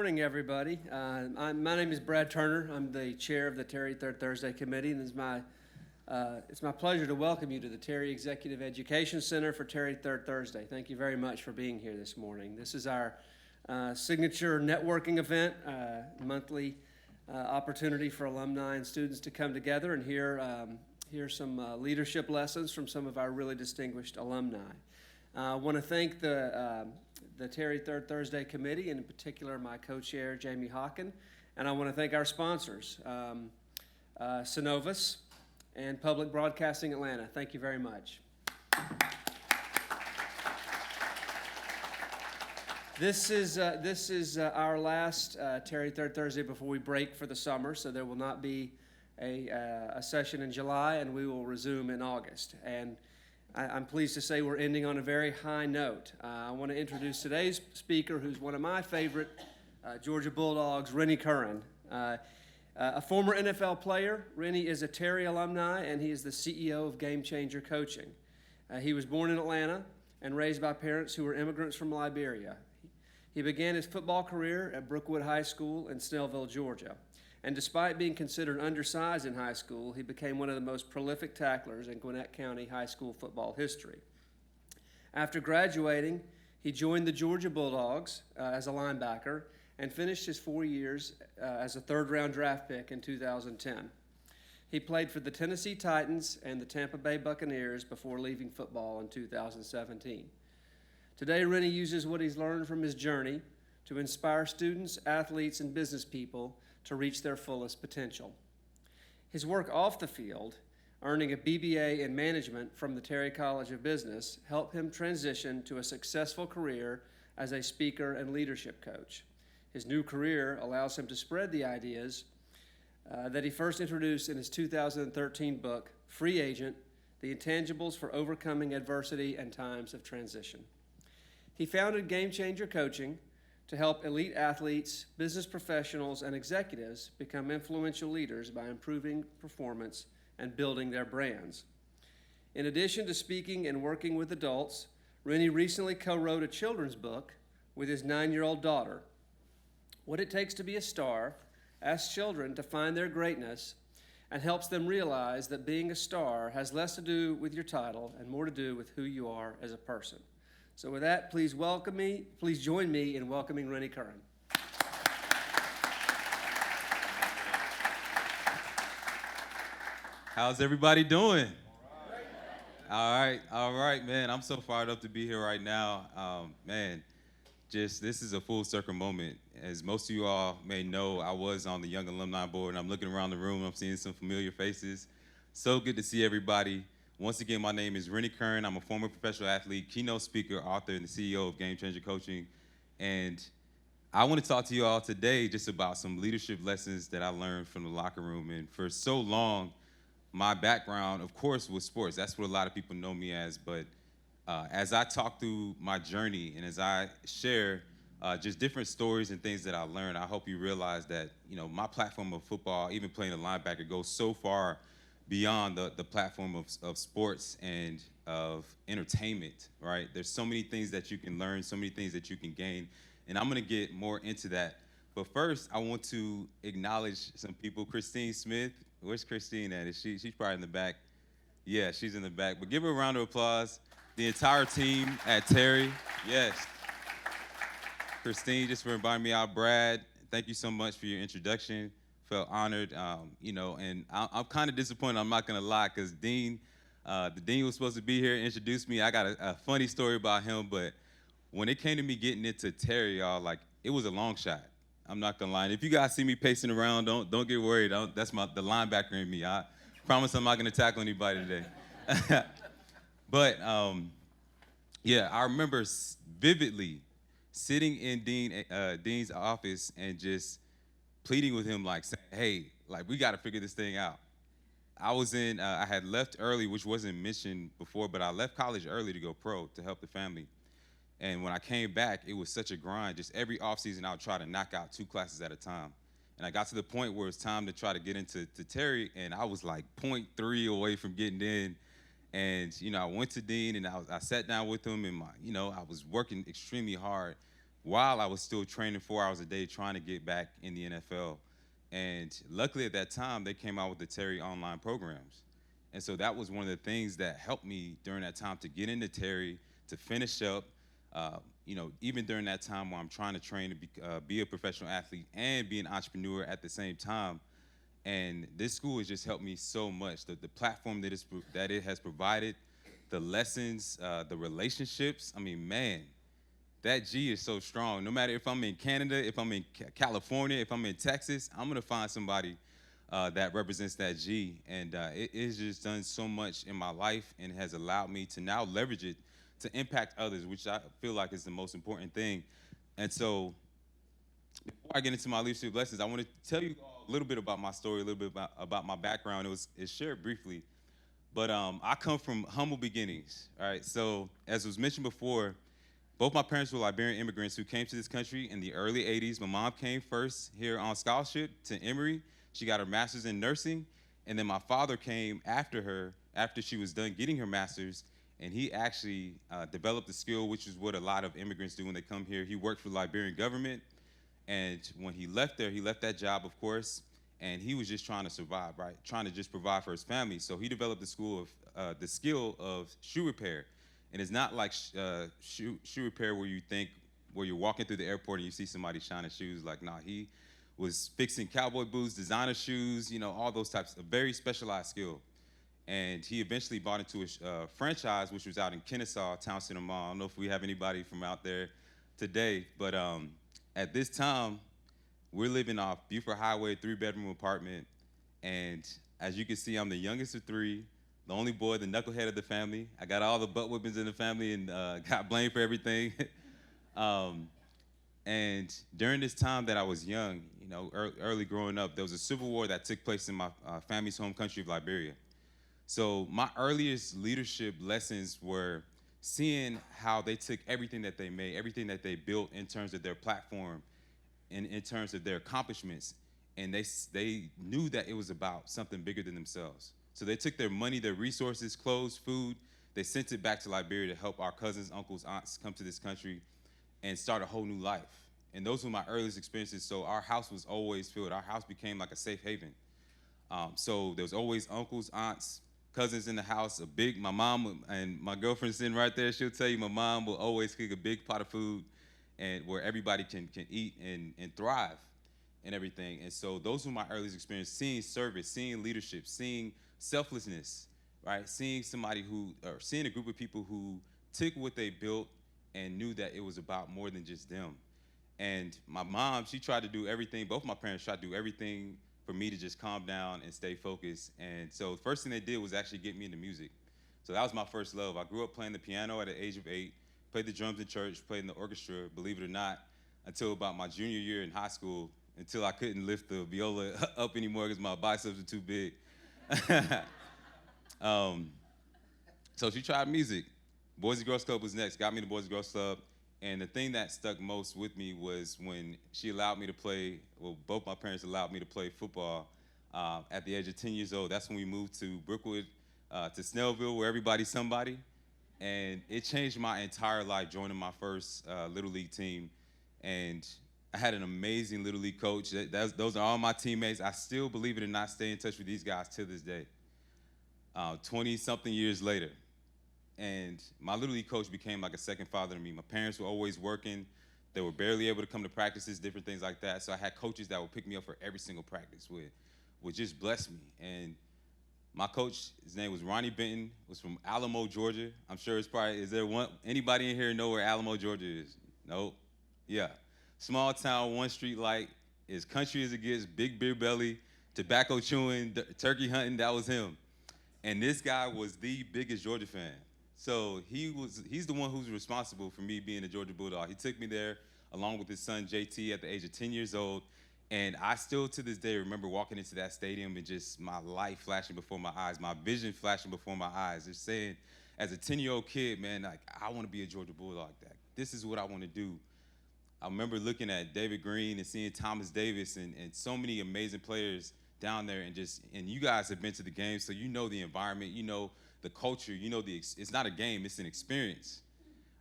morning, everybody. My name is Brad Turner. I'm the chair of the Terry Third Thursday Committee, and it's my pleasure to welcome you to the Terry Executive Education Center for Terry Third Thursday. Thank you very much for being here this morning. This is our signature networking event, monthly opportunity for alumni and students to come together and hear some leadership lessons from some of our really distinguished alumni. I want to thank the Terry Third Thursday Committee, and in particular my co-chair, Jamie Hawken, and I want to thank our sponsors, Synovus and Public Broadcasting Atlanta. Thank you very much. This is our last Terry Third Thursday before we break for the summer, so there will not be a session in July, and we will resume in August. And I'm pleased to say we're ending on a very high note. I want to introduce today's speaker, who's one of my favorite Georgia Bulldogs, Rennie Curran. A former NFL player, Rennie is a Terry alumni, and he is the CEO of Game Changer Coaching. He was born in Atlanta and raised by parents who were immigrants from Liberia. He began his football career at Brookwood High School in Snellville, Georgia. And despite being considered undersized in high school, he became one of the most prolific tacklers in Gwinnett County high school football history. After graduating, he joined the Georgia Bulldogs as a linebacker and finished his 4 years as a third-round draft pick in 2010. He played for the Tennessee Titans and the Tampa Bay Buccaneers before leaving football in 2017. Today, Rennie uses what he's learned from his journey to inspire students, athletes, and business people to reach their fullest potential. His work off the field, earning a BBA in management from the Terry College of Business, helped him transition to a successful career as a speaker and leadership coach. His new career allows him to spread the ideas that he first introduced in his 2013 book, Free Agent: The Intangibles for Overcoming Adversity and Times of Transition. He founded Game Changer Coaching to help elite athletes, business professionals, and executives become influential leaders by improving performance and building their brands. In addition to speaking and working with adults, Rennie recently co-wrote a children's book with his 9-year-old daughter. What It Takes to Be a Star asks children to find their greatness and helps them realize that being a star has less to do with your title and more to do with who you are as a person. So with that, please join me in welcoming Rennie Curran. How's everybody doing? All right, man. I'm so fired up to be here right now. This is a full circle moment. As most of you all may know, I was on the Young Alumni Board, and I'm looking around the room, I'm seeing some familiar faces. So good to see everybody. Once again, my name is Rennie Curran. I'm a former professional athlete, keynote speaker, author, and the CEO of Game Changer Coaching. And I want to talk to you all today just about some leadership lessons that I learned from the locker room. And for so long, my background, of course, was sports. That's what a lot of people know me as. But as I talk through my journey and as I share just different stories and things that I learned, I hope you realize that, my platform of football, even playing a linebacker, goes so far beyond the platform of sports and of entertainment, right? There's so many things that you can learn, so many things that you can gain, and I'm gonna get more into that. But first, I want to acknowledge some people. Christine Smith, where's Christine at? She's probably in the back. Yeah, she's in the back, but give her a round of applause. The entire team at Terry, yes. Christine, just for inviting me out. Brad, thank you so much for your introduction. Felt honored, and I'm kind of disappointed, I'm not gonna lie, because the dean was supposed to be here and introduce me. I got a funny story about him, but when it came to me getting into Terry, y'all, it was a long shot. I'm not gonna lie. And if you guys see me pacing around, don't get worried. That's the linebacker in me. I promise I'm not gonna tackle anybody today. But I remember vividly sitting in Dean's office and just pleading with him, saying, hey, we got to figure this thing out. I had left early, which wasn't mentioned before, but I left college early to go pro to help the family. And when I came back, it was such a grind. Just every offseason, I would try to knock out 2 classes at a time. And I got to the point where it's time to try to get into Terry, and I was like 0.3 away from getting in. And, I went to Dean, and I sat down with him, and I was working extremely hard. while I was still training 4 hours a day trying to get back in the NFL. And luckily at that time, they came out with the Terry online programs. And so that was one of the things that helped me during that time to get into Terry, to finish up, even during that time where I'm trying to train to be a professional athlete and be an entrepreneur at the same time. And this school has just helped me so much. The platform that it has provided, the lessons, the relationships. I mean, man, that G is so strong. No matter if I'm in Canada, if I'm in California, if I'm in Texas, I'm gonna find somebody that represents that G. And it has just done so much in my life and has allowed me to now leverage it to impact others, which I feel like is the most important thing. And so before I get into my leadership lessons, I want to tell you a little bit about my story, a little bit about my background. It's shared briefly, but I come from humble beginnings. All right, so as was mentioned before, both my parents were Liberian immigrants who came to this country in the early 80s. My mom came first here on scholarship to Emory. She got her master's in nursing, and then my father came after her after she was done getting her master's, and he actually developed a skill, which is what a lot of immigrants do when they come here. He worked for the Liberian government. And when he left there, he left that job, of course, and he was just trying to survive, right? Trying to just provide for his family. So he developed the skill of shoe repair. And it's not like shoe repair where you're walking through the airport and you see somebody shining shoes. Like, nah, he was fixing cowboy boots, designer shoes, all those types, a very specialized skill. And he eventually bought into a franchise, which was out in Kennesaw, Town Center Mall. I don't know if we have anybody from out there today, but at this time, we're living off Buford Highway, 3-bedroom apartment. And as you can see, I'm the youngest of three, the only boy, the knucklehead of the family. I got all the butt whippings in the family and got blamed for everything. And during this time that I was young, early growing up, there was a civil war that took place in my family's home country of Liberia. So my earliest leadership lessons were seeing how they took everything that they made, everything that they built in terms of their platform and in terms of their accomplishments, and they knew that it was about something bigger than themselves. So they took their money, their resources, clothes, food, they sent it back to Liberia to help our cousins, uncles, aunts come to this country and start a whole new life. And those were my earliest experiences. So our house was always filled. Our house became like a safe haven. So there was always uncles, aunts, cousins in the house, my mom and my girlfriend sitting right there, she'll tell you my mom will always cook a big pot of food and where everybody can eat and thrive and everything. And so those were my earliest experiences, seeing service, seeing leadership, seeing selflessness, right? Seeing a group of people who took what they built and knew that it was about more than just them. And my mom, she tried to do everything, both my parents tried to do everything for me to just calm down and stay focused. And so the first thing they did was actually get me into music. So that was my first love. I grew up playing the piano at the age of 8, played the drums in church, played in the orchestra, believe it or not, until about my junior year in high school, until I couldn't lift the viola up anymore because my biceps were too big. So she tried music. Boys and Girls Club was next, got me to Boys and Girls Club. And the thing that stuck most with me was when she allowed me to play, both my parents allowed me to play football at the age of 10 years old. That's when we moved to Brookwood, to Snellville, where everybody's somebody. And it changed my entire life, joining my first Little League team. And I had an amazing Little League coach. Those are all my teammates. I still, believe it or not, stay in touch with these guys to this day, 20-something years later. And my Little League coach became like a second father to me. My parents were always working. They were barely able to come to practices, different things like that. So I had coaches that would pick me up for every single practice, would just bless me. And my coach, his name was Ronnie Benton, was from Alamo, Georgia. I'm sure is there anybody in here know where Alamo, Georgia is? Nope. Yeah. Small town, one street light, as country as it gets, big beer belly, tobacco chewing, turkey hunting, that was him. And this guy was the biggest Georgia fan. So he's the one who's responsible for me being a Georgia Bulldog. He took me there along with his son JT at the age of 10 years old. And I still to this day remember walking into that stadium and just my life flashing before my eyes, my vision flashing before my eyes. Just saying, as a 10-year-old kid, man, like, I want to be a Georgia Bulldog. This is what I want to do. I remember looking at David Green and seeing Thomas Davis and so many amazing players down there, and you guys have been to the game, so you know the environment, you know the culture, you know it's not a game, it's an experience,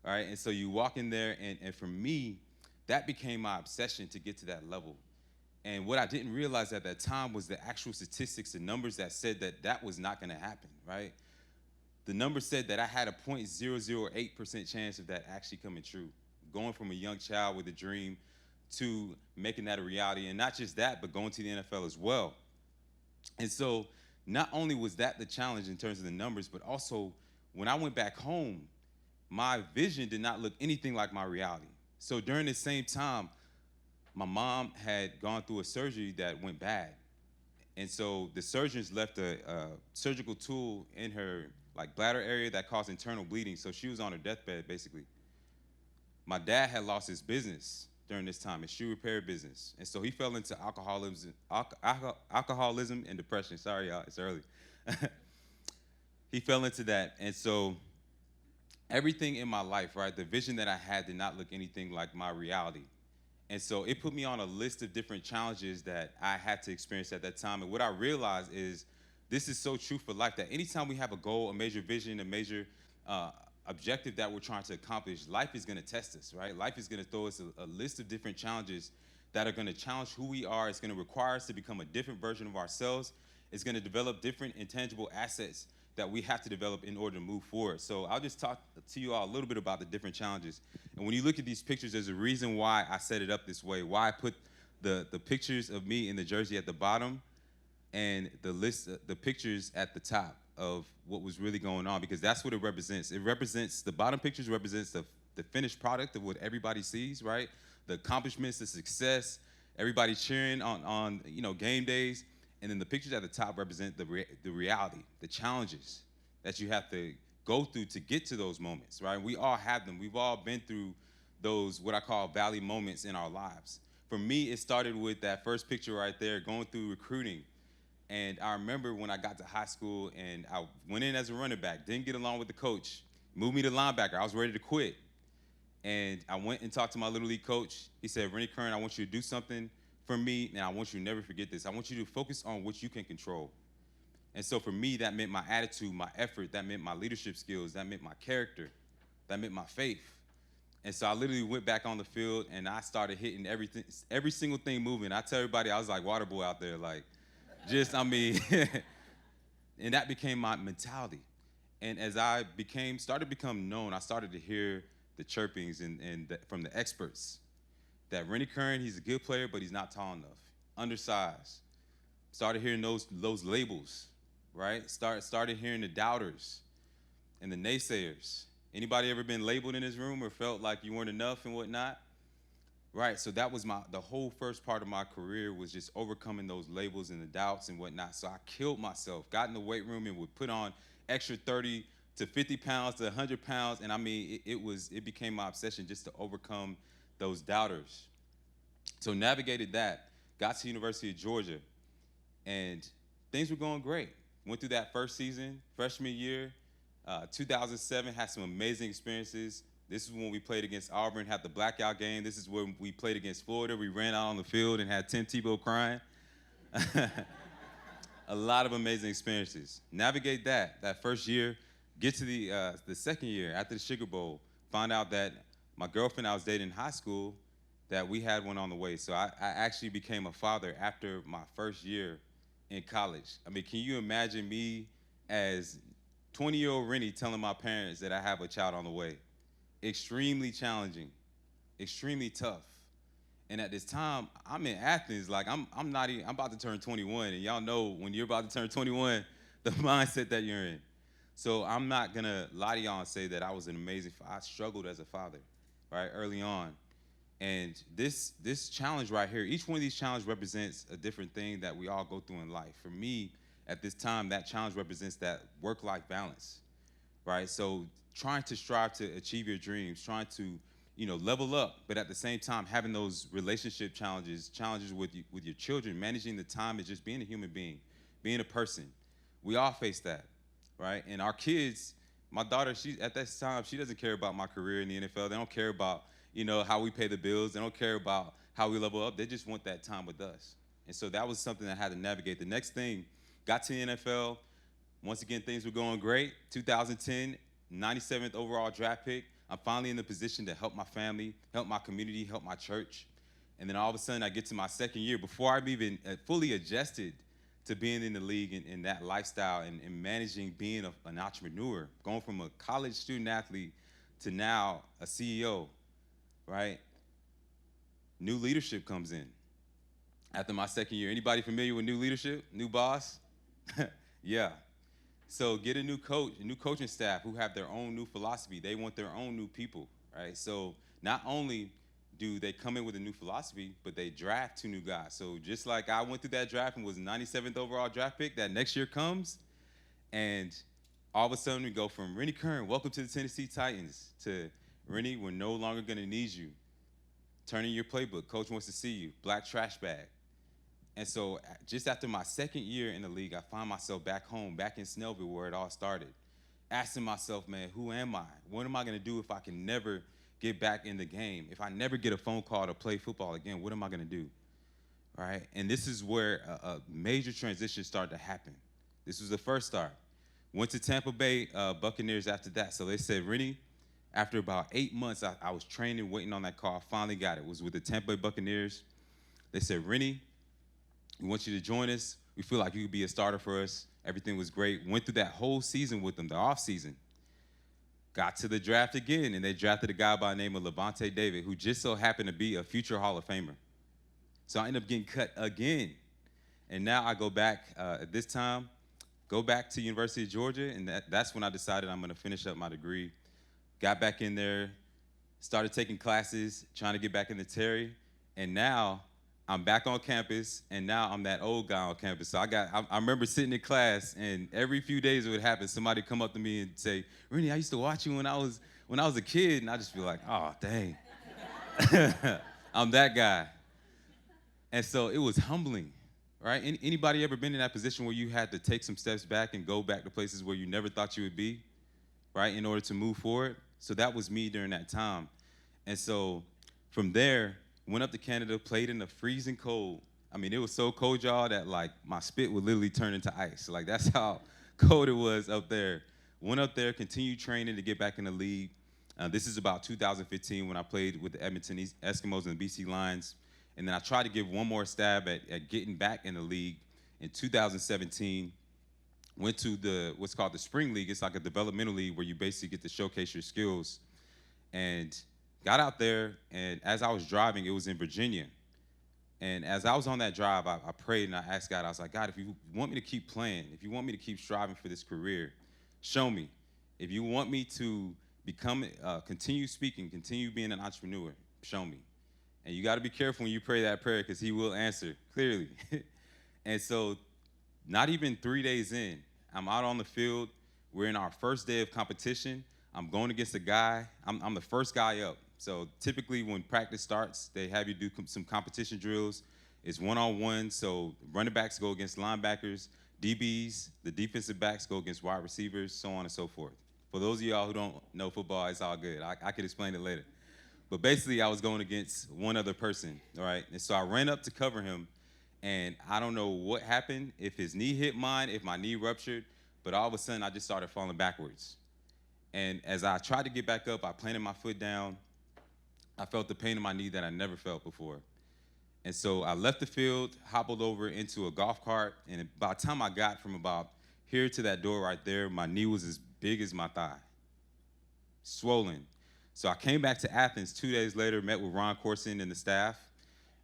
all right? And so you walk in there, and for me, that became my obsession to get to that level. And what I didn't realize at that time was the actual statistics, the numbers that said that that was not going to happen, right? The number said that I had a 0.008% chance of that actually coming true. Going from a young child with a dream to making that a reality. And not just that, but going to the NFL as well. And so not only was that the challenge in terms of the numbers, but also when I went back home, my vision did not look anything like my reality. So during the same time, my mom had gone through a surgery that went bad. And so the surgeons left a surgical tool in her bladder area that caused internal bleeding. So she was on her deathbed, basically. My dad had lost his business during this time, his shoe repair business. And so he fell into alcoholism and depression. Sorry, y'all, it's early. He fell into that. And so everything in my life, right, the vision that I had did not look anything like my reality. And so it put me on a list of different challenges that I had to experience at that time. And what I realized is this is so true for life, that anytime we have a goal, a major vision, a major objective that we're trying to accomplish, life is going to test us, right? Life is going to throw us a list of different challenges that are going to challenge who we are. It's going to require us to become a different version of ourselves. It's going to develop different intangible assets that we have to develop in order to move forward. So I'll just talk to you all a little bit about the different challenges. And when you look at these pictures, there's a reason why I set it up this way, why I put the pictures of me in the jersey at the bottom and the pictures at the top of what was really going on, because that's what it represents. It represents, the bottom pictures represents the finished product of what everybody sees, right? The accomplishments, the success, everybody cheering on game days. And then the pictures at the top represent the reality, the challenges that you have to go through to get to those moments, right? We all have them. We've all been through those, what I call valley moments in our lives. For me, it started with that first picture right there, going through recruiting. And I remember when I got to high school and I went in as a running back, didn't get along with the coach, moved me to linebacker. I was ready to quit. And I went and talked to my Little League coach. He said, Rennie Curran, I want you to do something for me, and I want you to never forget this. I want you to focus on what you can control. And so for me, that meant my attitude, my effort, that meant my leadership skills, that meant my character, that meant my faith. And so I literally went back on the field and I started hitting everything, every single thing moving. I tell everybody I was like water boy out there, and that became my mentality. And as I started to become known, I started to hear the chirpings from the experts that Rennie Curran, he's a good player, but he's not tall enough, undersized. Started hearing those labels, right? Started hearing the doubters and the naysayers. Anybody ever been labeled in this room or felt like you weren't enough and whatnot? Right, so that was the whole first part of my career was just overcoming those labels and the doubts and whatnot. So I killed myself, got in the weight room and would put on extra 30 to 50 pounds to 100 pounds. And I mean, it became my obsession just to overcome those doubters. So navigated that, got to University of Georgia, and things were going great. Went through that first season, freshman year, 2007, had some amazing experiences. This is when we played against Auburn, had the blackout game. This is when we played against Florida. We ran out on the field and had Tim Tebow crying. A lot of amazing experiences. Navigate that first year, get to the second year after the Sugar Bowl, find out that my girlfriend I was dating in high school, that we had one on the way. So I actually became a father after my first year in college. I mean, can you imagine me as 20-year-old Rennie telling my parents that I have a child on the way? Extremely challenging, extremely tough. And at this time, I'm in Athens, I'm about to turn 21, and y'all know when you're about to turn 21, the mindset that you're in. So I'm not gonna lie to y'all and say that I was an amazing I struggled as a father, right, early on. And this challenge right here, each one of these challenges represents a different thing that we all go through in life. For me, at this time, that challenge represents that work-life balance, right? So trying to strive to achieve your dreams, trying to, level up, but at the same time, having those relationship challenges with your children, managing the time as just being a human being, being a person. We all face that, right? And our kids, my daughter, at this time, she doesn't care about my career in the NFL. They don't care about, how we pay the bills. They don't care about how we level up. They just want that time with us. And so that was something I had to navigate. The next thing, got to the NFL. Once again, things were going great. 2010, 97th overall draft pick. I'm finally in the position to help my family, help my community, help my church. And then all of a sudden I get to my second year before I've even fully adjusted to being in the league and that lifestyle and managing being an entrepreneur, going from a college student athlete to now a CEO, right? New leadership comes in after my second year. Anybody familiar with new leadership, new boss? Yeah. So get a new coach, a new coaching staff who have their own new philosophy. They want their own new people, right? So not only do they come in with a new philosophy, but they draft 2 new guys. So just like I went through that draft and was 97th overall draft pick, that next year comes, and all of a sudden we go from Rennie Curran, welcome to the Tennessee Titans, to Rennie, we're no longer going to need you. Turn in your playbook. Coach wants to see you. Black trash bag. And so just after my second year in the league, I find myself back home, back in Snellville where it all started, asking myself, man, who am I? What am I going to do if I can never get back in the game? If I never get a phone call to play football again, what am I going to do? Right? And this is where a major transition started to happen. This was the first start. Went to Tampa Bay Buccaneers after that. So they said, Rennie, after about 8 months, I was training, waiting on that call. Finally got it. It was with the Tampa Bay Buccaneers. They said, Rennie, we want you to join us. We feel like you could be a starter for us. Everything was great. Went through that whole season with them, the off season. Got to the draft again, and they drafted a guy by the name of Levante David, who just so happened to be a future Hall of Famer. So I ended up getting cut again. And now I go back, at this time, go back to University of Georgia, and that's when I decided I'm going to finish up my degree. Got back in there, started taking classes, trying to get back into Terry, and now I'm back on campus, and now I'm that old guy on campus. So I remember sitting in class, and every few days it would happen. Somebody come up to me and say, Rennie, I used to watch you when I was a kid, and I just feel like, oh, dang. I'm that guy. And so it was humbling, right? Anybody ever been in that position where you had to take some steps back and go back to places where you never thought you would be, right, in order to move forward? So that was me during that time. And so from there, went up to Canada, played in the freezing cold. I mean, it was so cold, y'all, that like my spit would literally turn into ice. Like that's how cold it was up there. Went up there, continued training to get back in the league. This is about 2015 when I played with the Edmonton Eskimos and the BC Lions. And then I tried to give one more stab at getting back in the league in 2017. Went to what's called the Spring League. It's like a developmental league where you basically get to showcase your skills. And got out there, and as I was driving, it was in Virginia. And as I was on that drive, I prayed and I asked God, I was like, God, if you want me to keep playing, if you want me to keep striving for this career, show me. If you want me to continue speaking, continue being an entrepreneur, show me. And you got to be careful when you pray that prayer because he will answer clearly. And so not even 3 days in, I'm out on the field. We're in our first day of competition. I'm going against a guy. I'm the first guy up. So typically when practice starts, they have you do some competition drills. It's one-on-one, so running backs go against linebackers, DBs, the defensive backs go against wide receivers, so on and so forth. For those of y'all who don't know football, it's all good. I could explain it later. But basically, I was going against one other person, all right? And so I ran up to cover him, and I don't know what happened, if his knee hit mine, if my knee ruptured, but all of a sudden, I just started falling backwards. And as I tried to get back up, I planted my foot down. I felt the pain in my knee that I never felt before. And so I left the field, hobbled over into a golf cart, and by the time I got from about here to that door right there, my knee was as big as my thigh, swollen. So I came back to Athens 2 days later, met with Ron Corson and the staff,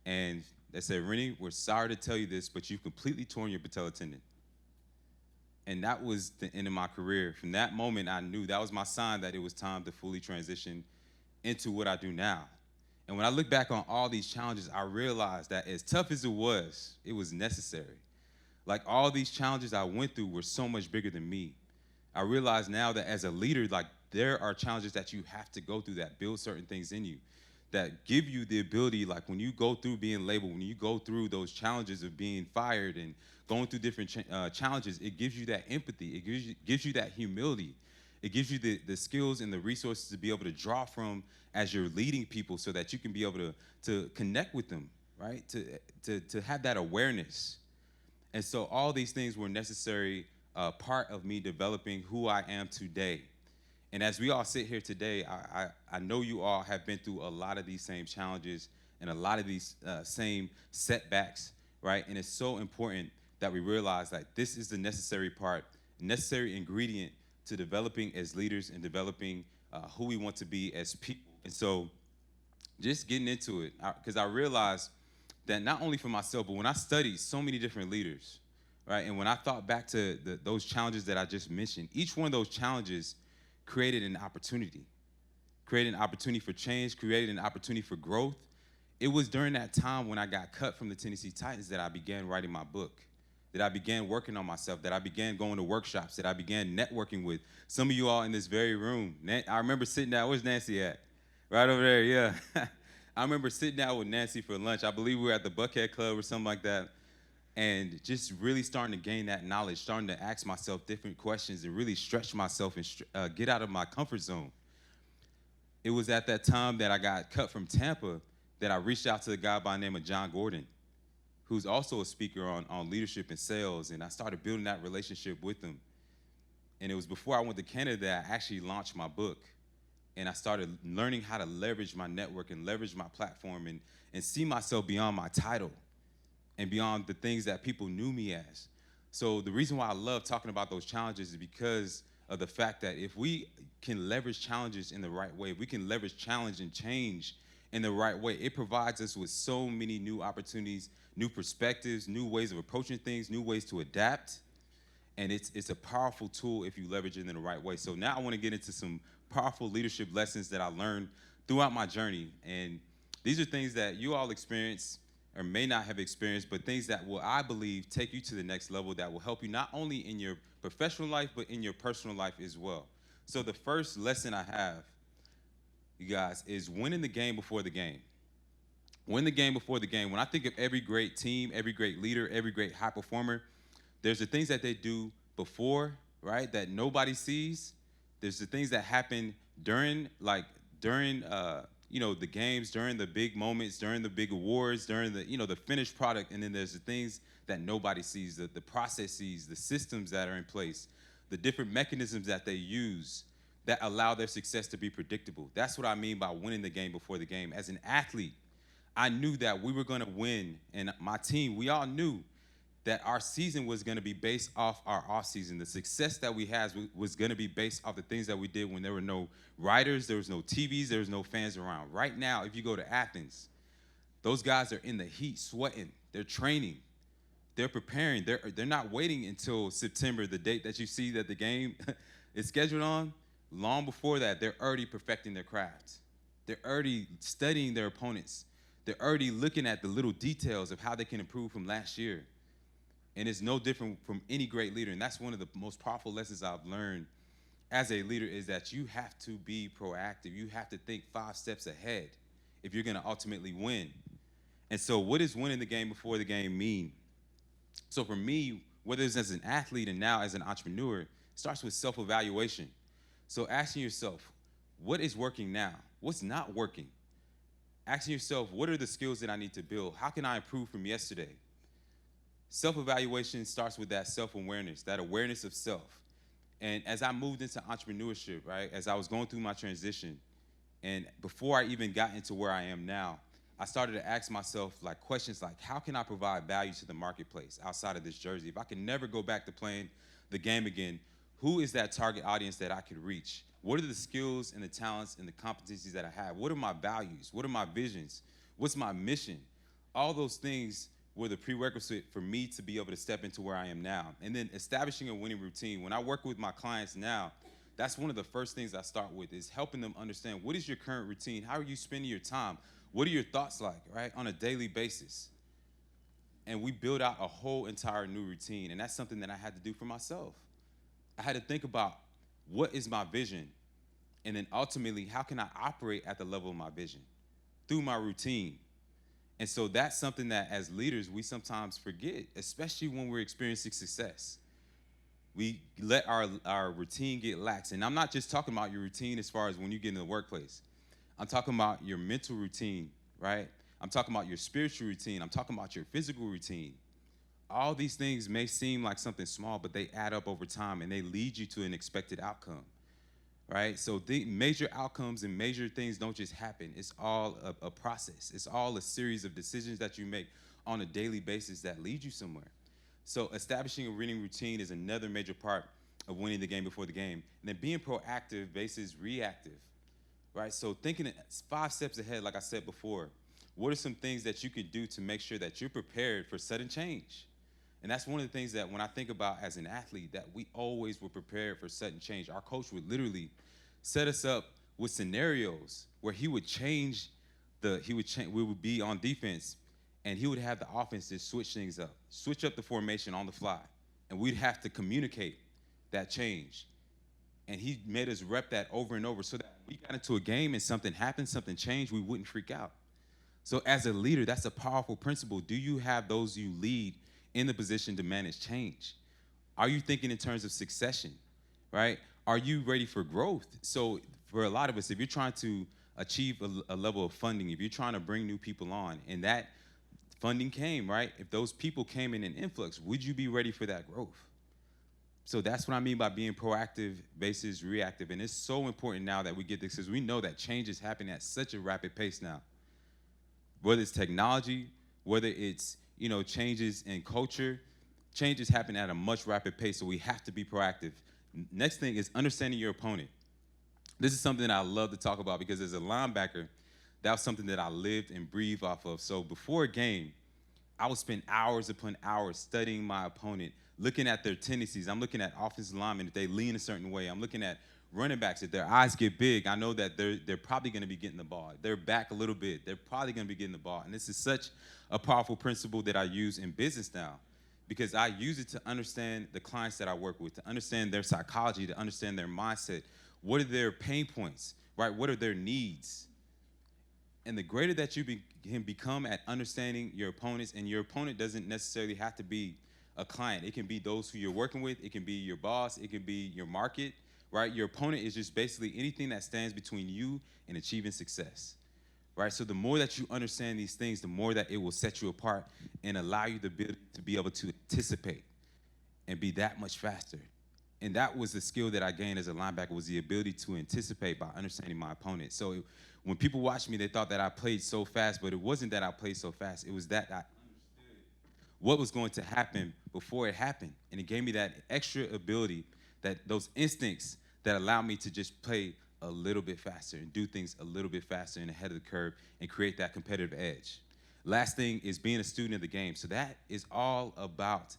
and they said, Rennie, we're sorry to tell you this, but you've completely torn your patella tendon. And that was the end of my career. From that moment, I knew that was my sign that it was time to fully transition into what I do now. And when I look back on all these challenges, I realized that as tough as it was necessary. Like all these challenges I went through were so much bigger than me. I realize now that as a leader, like there are challenges that you have to go through that build certain things in you, that give you the ability, like when you go through being labeled, when you go through those challenges of being fired and going through different challenges, it gives you that empathy, it gives you that humility. It gives you the skills and the resources to be able to draw from as you're leading people so that you can be able to connect with them, right? To have that awareness. And so all these things were necessary part of me developing who I am today. And as we all sit here today, I know you all have been through a lot of these same challenges and a lot of these same setbacks, right? And it's so important that we realize that this is the necessary ingredient to developing as leaders and developing who we want to be as people. And so just getting into it, because I realized that not only for myself, but when I studied so many different leaders, right? And when I thought back to those challenges that I just mentioned, each one of those challenges created an opportunity for change, created an opportunity for growth. It was during that time when I got cut from the Tennessee Titans that I began writing my book, that I began working on myself, that I began going to workshops, that I began networking with some of you all in this very room. I remember sitting down, where's Nancy at? Right over there, yeah. I remember sitting down with Nancy for lunch. I believe we were at the Buckhead Club or something like that, and just really starting to gain that knowledge, starting to ask myself different questions and really stretch myself and get out of my comfort zone. It was at that time that I got cut from Tampa that I reached out to a guy by the name of John Gordon, who's also a speaker on leadership and sales, and I started building that relationship with him. And it was before I went to Canada that I actually launched my book, and I started learning how to leverage my network and leverage my platform and see myself beyond my title and beyond the things that people knew me as. So the reason why I love talking about those challenges is because of the fact that if we can leverage challenges in the right way, if we can leverage challenge and change in the right way, it provides us with so many new opportunities, new perspectives, new ways of approaching things, new ways to adapt. And it's a powerful tool if you leverage it in the right way. So now I want to get into some powerful leadership lessons that I learned throughout my journey. And these are things that you all experience or may not have experienced, but things that will, I believe, take you to the next level, that will help you not only in your professional life, but in your personal life as well. So the first lesson I have, you guys, is winning the game before the game. Win the game before the game. When I think of every great team, every great leader, every great high performer, there's the things that they do before, right, that nobody sees. There's the things that happen during the games, during the big moments, during the big awards, during the finished product. And then there's the things that nobody sees, the processes, the systems that are in place, the different mechanisms that they use that allow their success to be predictable. That's what I mean by winning the game before the game. As an athlete, I knew that we were going to win, and my team, we all knew that our season was going to be based off our off season. The success that we had was going to be based off the things that we did when there were no writers, there was no TVs, there was no fans around. Right now, if you go to Athens, those guys are in the heat, sweating. They're training. They're preparing. They're not waiting until September, the date that you see that the game is scheduled on. Long before that, they're already perfecting their craft. They're already studying their opponents. They're already looking at the little details of how they can improve from last year. And it's no different from any great leader. And that's one of the most powerful lessons I've learned as a leader, is that you have to be proactive. You have to think 5 steps ahead if you're going to ultimately win. And so what does winning the game before the game mean? So for me, whether it's as an athlete and now as an entrepreneur, it starts with self-evaluation. So asking yourself, what is working now? What's not working? Asking yourself, what are the skills that I need to build? How can I improve from yesterday? Self-evaluation starts with that self-awareness, that awareness of self. And as I moved into entrepreneurship, right, as I was going through my transition, and before I even got into where I am now, I started to ask myself questions like, how can I provide value to the marketplace outside of this jersey? If I can never go back to playing the game again, who is that target audience that I could reach? What are the skills and the talents and the competencies that I have? What are my values? What are my visions? What's my mission? All those things were the prerequisite for me to be able to step into where I am now. And then establishing a winning routine. When I work with my clients now, that's one of the first things I start with, is helping them understand, what is your current routine? How are you spending your time? What are your thoughts like, right, on a daily basis? And we build out a whole entire new routine. And that's something that I had to do for myself. I had to think about, what is my vision? And then ultimately, how can I operate at the level of my vision? Through my routine. And so that's something that as leaders, we sometimes forget, especially when we're experiencing success. We let our routine get lax. And I'm not just talking about your routine as far as when you get in the workplace. I'm talking about your mental routine, right? I'm talking about your spiritual routine. I'm talking about your physical routine. All these things may seem like something small, but they add up over time, and they lead you to an expected outcome, right? So the major outcomes and major things don't just happen. It's all a process. It's all a series of decisions that you make on a daily basis that lead you somewhere. So establishing a winning routine is another major part of winning the game before the game. And then being proactive versus reactive, right? So thinking 5 steps ahead, like I said before, what are some things that you could do to make sure that you're prepared for sudden change? And that's one of the things that when I think about as an athlete, that we always were prepared for sudden change. Our coach would literally set us up with scenarios where he would change we would be on defense, and he would have the offense just switch things up, switch up the formation on the fly. And we'd have to communicate that change. And he made us rep that over and over so that when we got into a game and something happened, something changed, we wouldn't freak out. So as a leader, that's a powerful principle. Do you have those you lead in the position to manage change? Are you thinking in terms of succession, right? Are you ready for growth? So for a lot of us, if you're trying to achieve a level of funding, if you're trying to bring new people on, and that funding came, right? If those people came in an influx, would you be ready for that growth? So that's what I mean by being proactive versus reactive. And it's so important now that we get this, because we know that change is happening at such a rapid pace now. Whether it's technology, whether it's, changes in culture, changes happen at a much rapid pace, so we have to be proactive. Next thing is understanding your opponent. This is something that I love to talk about because as a linebacker, that was something that I lived and breathed off of. So before a game, I would spend hours upon hours studying my opponent, looking at their tendencies. I'm looking at offensive linemen, if they lean a certain way. I'm looking at running backs, if their eyes get big, I know that they're probably going to be getting the ball. They're back a little bit, they're probably going to be getting the ball. And this is such a powerful principle that I use in business now, because I use it to understand the clients that I work with, to understand their psychology, to understand their mindset. What are their pain points, right? What are their needs? And the greater that you can become at understanding your opponents, and your opponent doesn't necessarily have to be a client. It can be those who you're working with. It can be your boss. It can be your market, right? Your opponent is just basically anything that stands between you and achieving success, right? So the more that you understand these things, the more that it will set you apart and allow you to be able to anticipate and be that much faster. And that was the skill that I gained as a linebacker, was the ability to anticipate by understanding my opponent. So when people watched me, they thought that I played so fast, but it wasn't that I played so fast. It was that I understood what was going to happen before it happened. And it gave me that extra ability, that those instincts that allowed me to just play a little bit faster and do things a little bit faster and ahead of the curve and create that competitive edge. Last thing is being a student of the game. So that is all about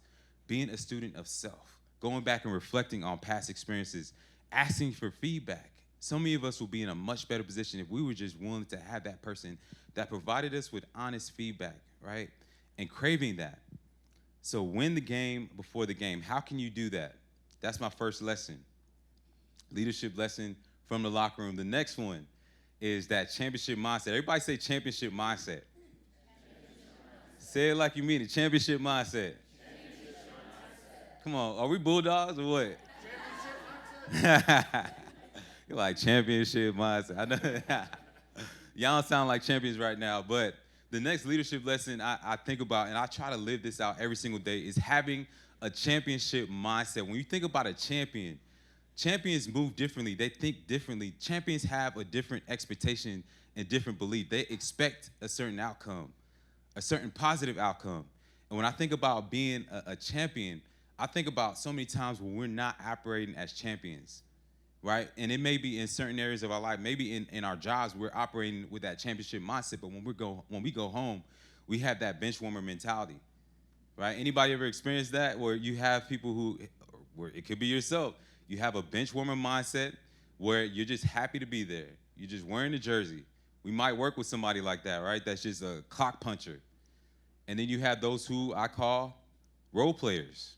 being a student of self, going back and reflecting on past experiences, asking for feedback. So many of us will be in a much better position if we were just willing to have that person that provided us with honest feedback, right? And craving that. So win the game before the game. How can you do that? That's my first lesson. Leadership lesson from the locker room. The next one is that championship mindset. Everybody say championship mindset. Say it like you mean it. Championship mindset. Come on, are we Bulldogs or what? You're like championship mindset. I know. Y'all don't sound like champions right now, but the next leadership lesson I think about, and I try to live this out every single day, is having a championship mindset. When you think about a champion, champions move differently. They think differently. Champions have a different expectation and different belief. They expect a certain outcome, a certain positive outcome. And when I think about being a champion, I think about so many times when we're not operating as champions, right? And it may be in certain areas of our life, maybe in our jobs, we're operating with that championship mindset. But when we go home, we have that bench warmer mentality, right? Anybody ever experienced that, where you have people who, where it could be yourself, you have a bench warmer mindset where you're just happy to be there. You're just wearing the jersey. We might work with somebody like that, right? That's just a clock puncher. And then you have those who I call role players.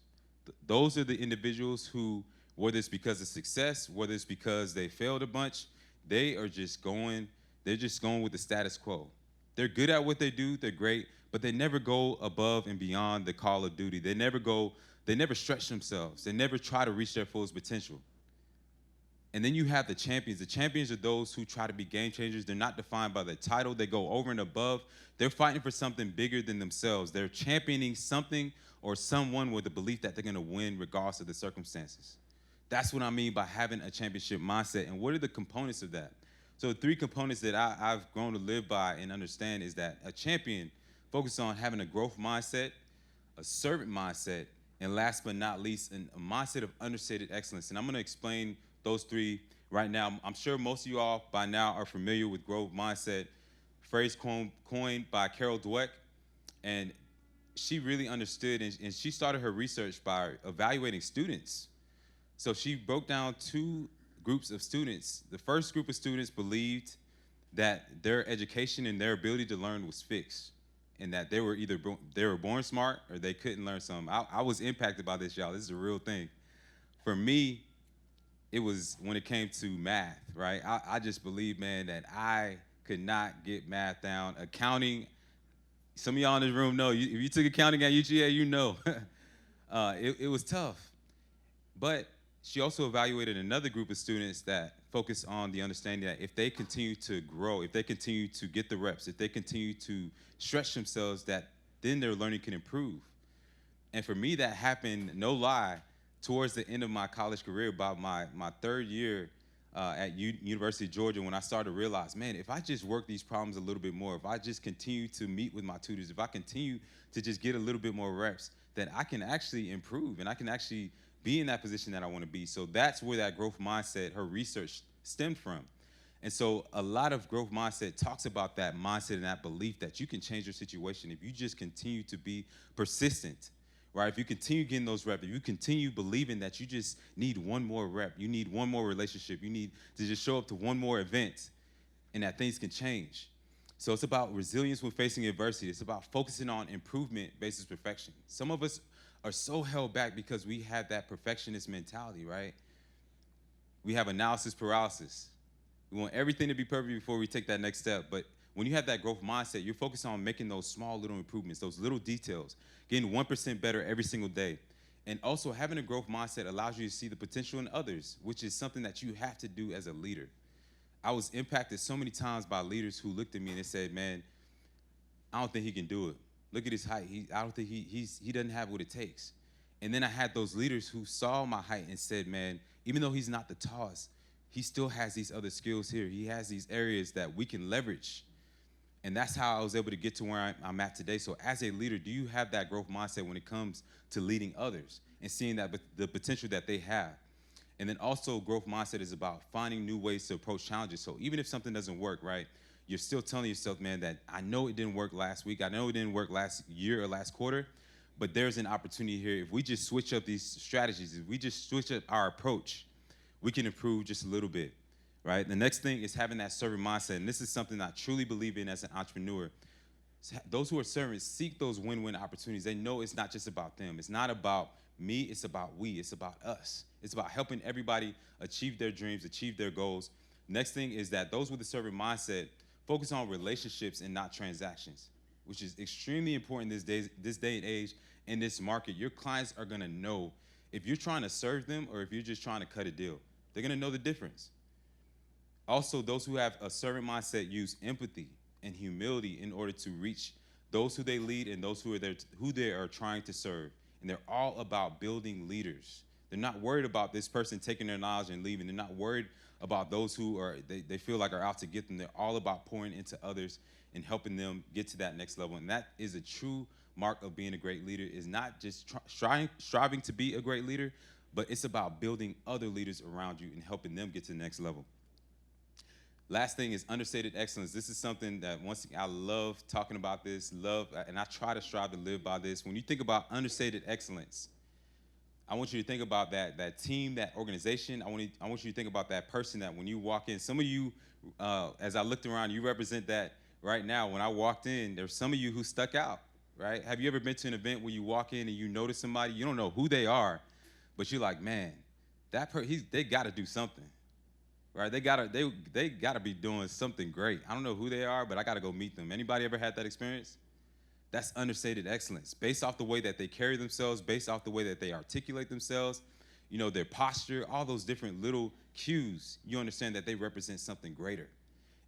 Those are the individuals who, whether it's because of success, whether it's because they failed a bunch, they're just going with the status quo. They're good at what they do, they're great, but they never go above and beyond the call of duty. They never stretch themselves. They never try to reach their fullest potential. And then you have the champions. The champions are those who try to be game changers. They're not defined by the title. They go over and above. They're fighting for something bigger than themselves. They're championing something or someone with the belief that they're going to win regardless of the circumstances. That's what I mean by having a championship mindset. And what are the components of that? So the three components that I've grown to live by and understand is that a champion focuses on having a growth mindset, a servant mindset, and last but not least, a mindset of understated excellence. And I'm going to explain those three right now. I'm sure most of you all by now are familiar with growth mindset, phrase coined by Carol Dweck. And she really understood, and she started her research by evaluating students. So she broke down two groups of students. The first group of students believed that their education and their ability to learn was fixed, and that they were either they were born smart or they couldn't learn something. I was impacted by this, y'all. This is a real thing. For me, it was when it came to math, right? I just believe, man, that I could not get math down. Accounting, some of y'all in this room know, if you took accounting at UGA, you know. It was tough. But she also evaluated another group of students that focus on the understanding that if they continue to grow, if they continue to get the reps, if they continue to stretch themselves, that then their learning can improve. And for me, that happened, no lie, towards the end of my college career, about my third year at University of Georgia, when I started to realize, man, if I just work these problems a little bit more, if I just continue to meet with my tutors, if I continue to just get a little bit more reps, then I can actually improve and I can actually be in that position that I want to be. So that's where that growth mindset, her research stemmed from. And so a lot of growth mindset talks about that mindset and that belief that you can change your situation if you just continue to be persistent, right? If you continue getting those reps, if you continue believing that you just need one more rep, you need one more relationship, you need to just show up to one more event, and that things can change. So it's about resilience when facing adversity. It's about focusing on improvement versus perfection. Some of us are so held back because we have that perfectionist mentality, right? We have analysis paralysis. We want everything to be perfect before we take that next step. But when you have that growth mindset, you're focused on making those small little improvements, those little details, getting 1% better every single day. And also having a growth mindset allows you to see the potential in others, which is something that you have to do as a leader. I was impacted so many times by leaders who looked at me and they said, man, I don't think he can do it. Look at his height. I don't think he doesn't have what it takes. And then I had those leaders who saw my height and said, man, even though he's not the tallest, he still has these other skills here. He has these areas that we can leverage. And that's how I was able to get to where I'm at today. So as a leader, do you have that growth mindset when it comes to leading others and seeing that the potential that they have? And then also growth mindset is about finding new ways to approach challenges. So even if something doesn't work, right, you're still telling yourself, man, that I know it didn't work last week. I know it didn't work last year or last quarter, but there's an opportunity here. If we just switch up these strategies, if we just switch up our approach, we can improve just a little bit, right? The next thing is having that servant mindset. And this is something I truly believe in as an entrepreneur. Those who are servants seek those win-win opportunities. They know it's not just about them. It's not about me. It's about we. It's about us. It's about helping everybody achieve their dreams, achieve their goals. Next thing is that those with a servant mindset focus on relationships and not transactions, which is extremely important this day and age in this market. Your clients are gonna know if you're trying to serve them or if you're just trying to cut a deal. They're gonna know the difference. Also, those who have a servant mindset use empathy and humility in order to reach those who they lead and those who they are trying to serve. And they're all about building leaders. They're not worried about this person taking their knowledge and leaving. They're not worried about those who they feel like are out to get them. They're all about pouring into others and helping them get to that next level. And that is a true mark of being a great leader, is not just striving to be a great leader, but it's about building other leaders around you and helping them get to the next level. Last thing is understated excellence. This is something that I love talking about this, and I try to strive to live by this. When you think about understated excellence, I want you to think about that team, that organization. I want you to think about that person that when you walk in, some of you, as I looked around, you represent that right now. When I walked in, there's some of you who stuck out, right? Have you ever been to an event where you walk in and you notice somebody, you don't know who they are, but you're like, man, they got to do something, right? They gotta be doing something great. I don't know who they are, but I got to go meet them. Anybody ever had that experience? That's understated excellence, based off the way that they carry themselves, based off the way that they articulate themselves, their posture, all those different little cues. You understand that they represent something greater.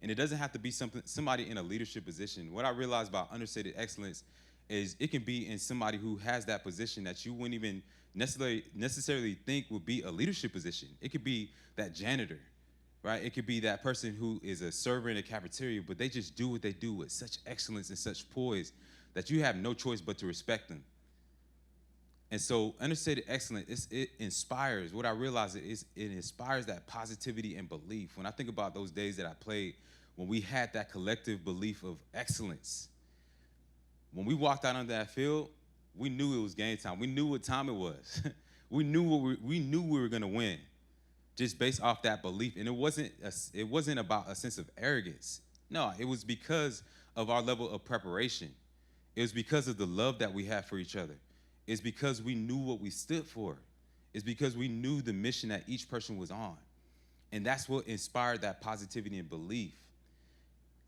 And it doesn't have to be somebody in a leadership position. What I realized about understated excellence is it can be in somebody who has that position that you wouldn't even necessarily think would be a leadership position. It could be that janitor, right? It could be that person who is a server in a cafeteria, but they just do what they do with such excellence and such poise that you have no choice but to respect them. And so understated excellence, it inspires. What I realize is it inspires that positivity and belief. When I think about those days that I played, when we had that collective belief of excellence, when we walked out on that field, we knew it was game time. We knew what time it was. we knew we were gonna win, just based off that belief. And it wasn't about a sense of arrogance. No, it was because of our level of preparation. It was because of the love that we had for each other. It's because we knew what we stood for. It's because we knew the mission that each person was on. And that's what inspired that positivity and belief.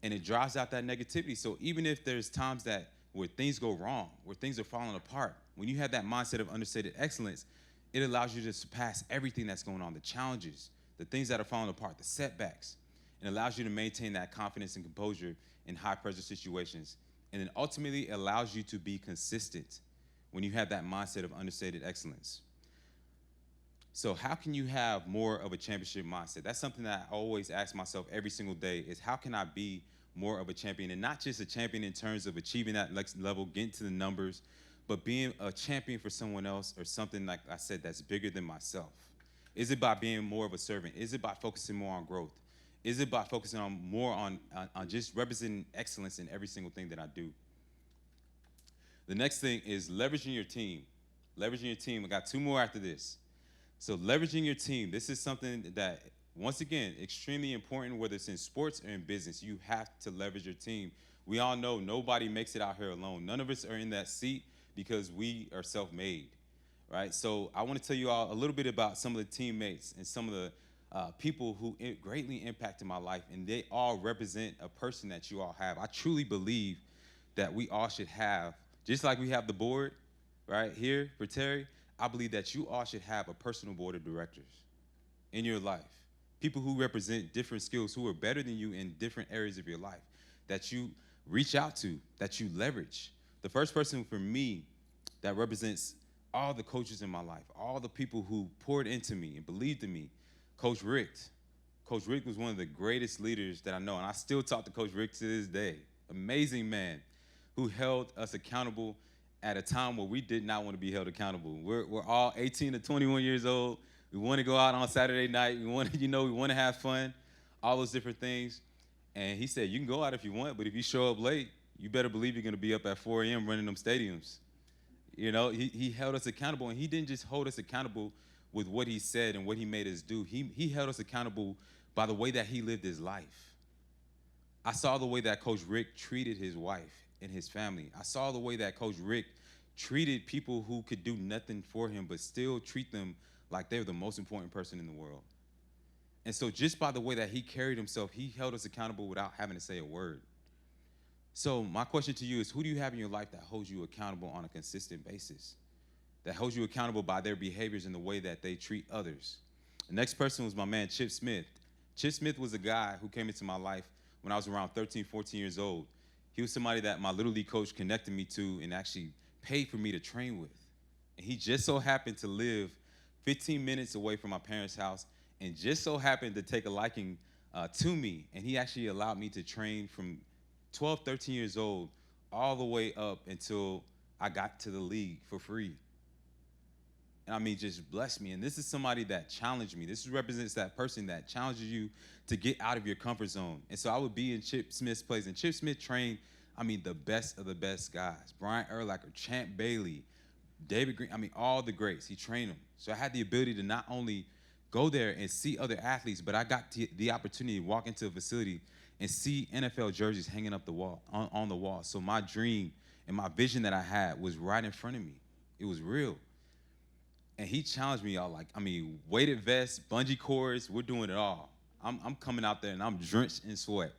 And it drives out that negativity. So even if there's times where things go wrong, where things are falling apart, when you have that mindset of understated excellence, it allows you to surpass everything that's going on, the challenges, the things that are falling apart, the setbacks. It allows you to maintain that confidence and composure in high-pressure situations. And it ultimately allows you to be consistent when you have that mindset of understated excellence. So how can you have more of a championship mindset? That's something that I always ask myself every single day is how can I be more of a champion? And not just a champion in terms of achieving that next level, getting to the numbers, but being a champion for someone else or something, like I said, that's bigger than myself. Is it by being more of a servant? Is it by focusing more on growth? Is it by focusing more on just representing excellence in every single thing that I do? The next thing is leveraging your team. Leveraging your team. I got two more after this. So leveraging your team. This is something that, once again, extremely important, whether it's in sports or in business. You have to leverage your team. We all know nobody makes it out here alone. None of us are in that seat because we are self-made, right? So I want to tell you all a little bit about some of the teammates and some of the people who greatly impacted my life, and they all represent a person that you all have. I truly believe that we all should have, just like we have the board right here for Terry, I believe that you all should have a personal board of directors in your life. People who represent different skills, who are better than you in different areas of your life, that you reach out to, that you leverage. The first person for me that represents all the coaches in my life, all the people who poured into me and believed in me, Coach Rick. Coach Rick was one of the greatest leaders that I know, and I still talk to Coach Rick to this day. Amazing man who held us accountable at a time where we did not want to be held accountable. We're all 18 to 21 years old. We want to go out on Saturday night. We want to have fun, all those different things. And he said, you can go out if you want, but if you show up late, you better believe you're going to be up at 4 a.m. running them stadiums. You know, he held us accountable, and he didn't just hold us accountable with what he said and what he made us do. He held us accountable by the way that he lived his life. I saw the way that Coach Rick treated his wife and his family. I saw the way that Coach Rick treated people who could do nothing for him, but still treat them like they're the most important person in the world. And so just by the way that he carried himself, he held us accountable without having to say a word. So my question to you is, who do you have in your life that holds you accountable on a consistent basis? That holds you accountable by their behaviors and the way that they treat others? The next person was my man, Chip Smith. Chip Smith was a guy who came into my life when I was around 13, 14 years old. He was somebody that my Little League coach connected me to and actually paid for me to train with. And he just so happened to live 15 minutes away from my parents' house and just so happened to take a liking to me. And he actually allowed me to train from 12, 13 years old all the way up until I got to the league for free. And I mean, just blessed me. And this is somebody that challenged me. This represents that person that challenges you to get out of your comfort zone. And so I would be in Chip Smith's place. And Chip Smith trained, I mean, the best of the best guys. Brian Urlacher, Champ Bailey, David Green, I mean, all the greats. He trained them. So I had the ability to not only go there and see other athletes, but I got the opportunity to walk into a facility and see NFL jerseys hanging up the wall, on the wall. So my dream and my vision that I had was right in front of me. It was real. And he challenged me, y'all, like, I mean, weighted vests, bungee cords, we're doing it all. I'm coming out there and I'm drenched in sweat.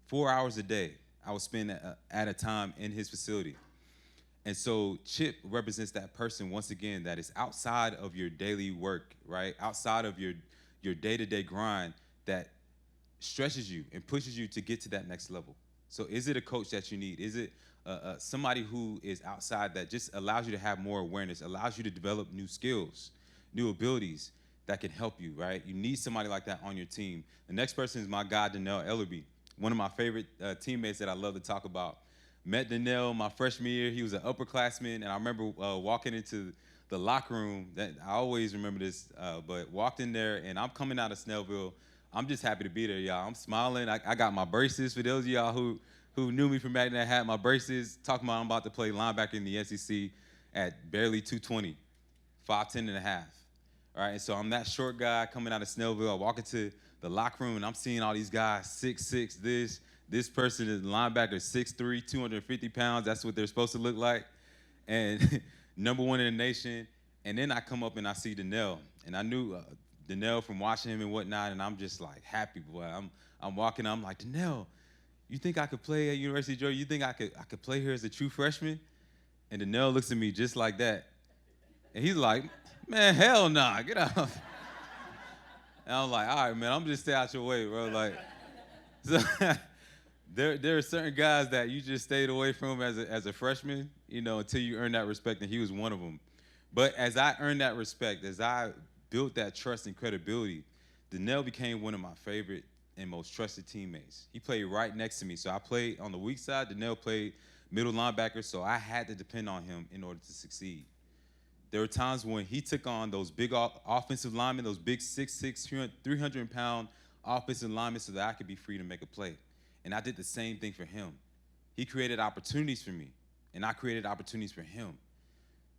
4 hours a day I was spending at a time in his facility. And so Chip represents that person, once again, that is outside of your daily work, right? Outside of your day-to-day grind that stretches you and pushes you to get to that next level. So is it a coach that you need? Is it somebody who is outside that just allows you to have more awareness, allows you to develop new skills, new abilities that can help you, right? You need somebody like that on your team. The next person is my guy, Donnell Ellerby, one of my favorite teammates that I love to talk about. Met Donnell my freshman year. He was an upperclassman, and I remember walking into the locker room. That I always remember this, but walked in there, and I'm coming out of Snellville. I'm just happy to be there, y'all. I'm smiling. I got my braces. For those of y'all who knew me from back then, I had my braces. Talking about I'm about to play linebacker in the SEC at barely 220, 5'10 and a half. All right, and so I'm that short guy coming out of Snellville. I walk into the locker room, and I'm seeing all these guys, 6'6", this person is linebacker, 6'3", 250 pounds. That's what they're supposed to look like. And number one in the nation. And then I come up and I see Donnell. And I knew Donnell from watching him and whatnot, and I'm just like happy, boy. I'm walking, I'm like, Donnell, you think I could play at University of Georgia? You think I could play here as a true freshman? And Donnell looks at me just like that. And he's like, man, hell nah, get out. And I'm like, all right, man, I'm just stay out your way, bro. Like, so there are certain guys that you just stayed away from as a freshman, you know, until you earn that respect, and he was one of them. But as I earned that respect, as I built that trust and credibility, Donnell became one of my favorite and most trusted teammates. He played right next to me. So I played on the weak side, Donnell played middle linebacker, so I had to depend on him in order to succeed. There were times when he took on those big offensive linemen, those big 6'6", 300-pound offensive linemen so that I could be free to make a play. And I did the same thing for him. He created opportunities for me, and I created opportunities for him.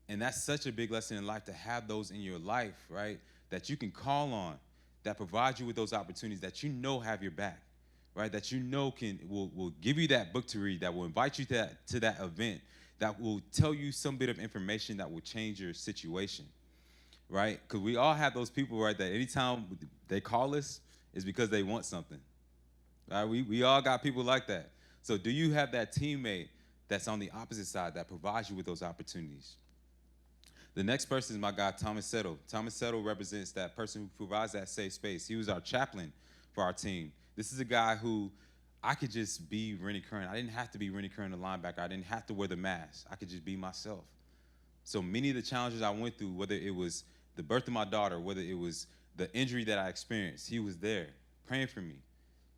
And that's such a big lesson in life, to have those in your life, right, that you can call on, that provide you with those opportunities, that you know have your back, right, that you know will give you that book to read, that will invite you to that event, that will tell you some bit of information that will change your situation, right? Because we all have those people, right, that anytime they call us, is because they want something, right? We all got people like that. So do you have that teammate that's on the opposite side that provides you with those opportunities? The next person is my guy, Thomas Settle. Thomas Settle represents that person who provides that safe space. He was our chaplain for our team. This is a guy who I could just be Rennie Curran. I didn't have to be Rennie Curran, the linebacker. I didn't have to wear the mask. I could just be myself. So many of the challenges I went through, whether it was the birth of my daughter, whether it was the injury that I experienced, he was there praying for me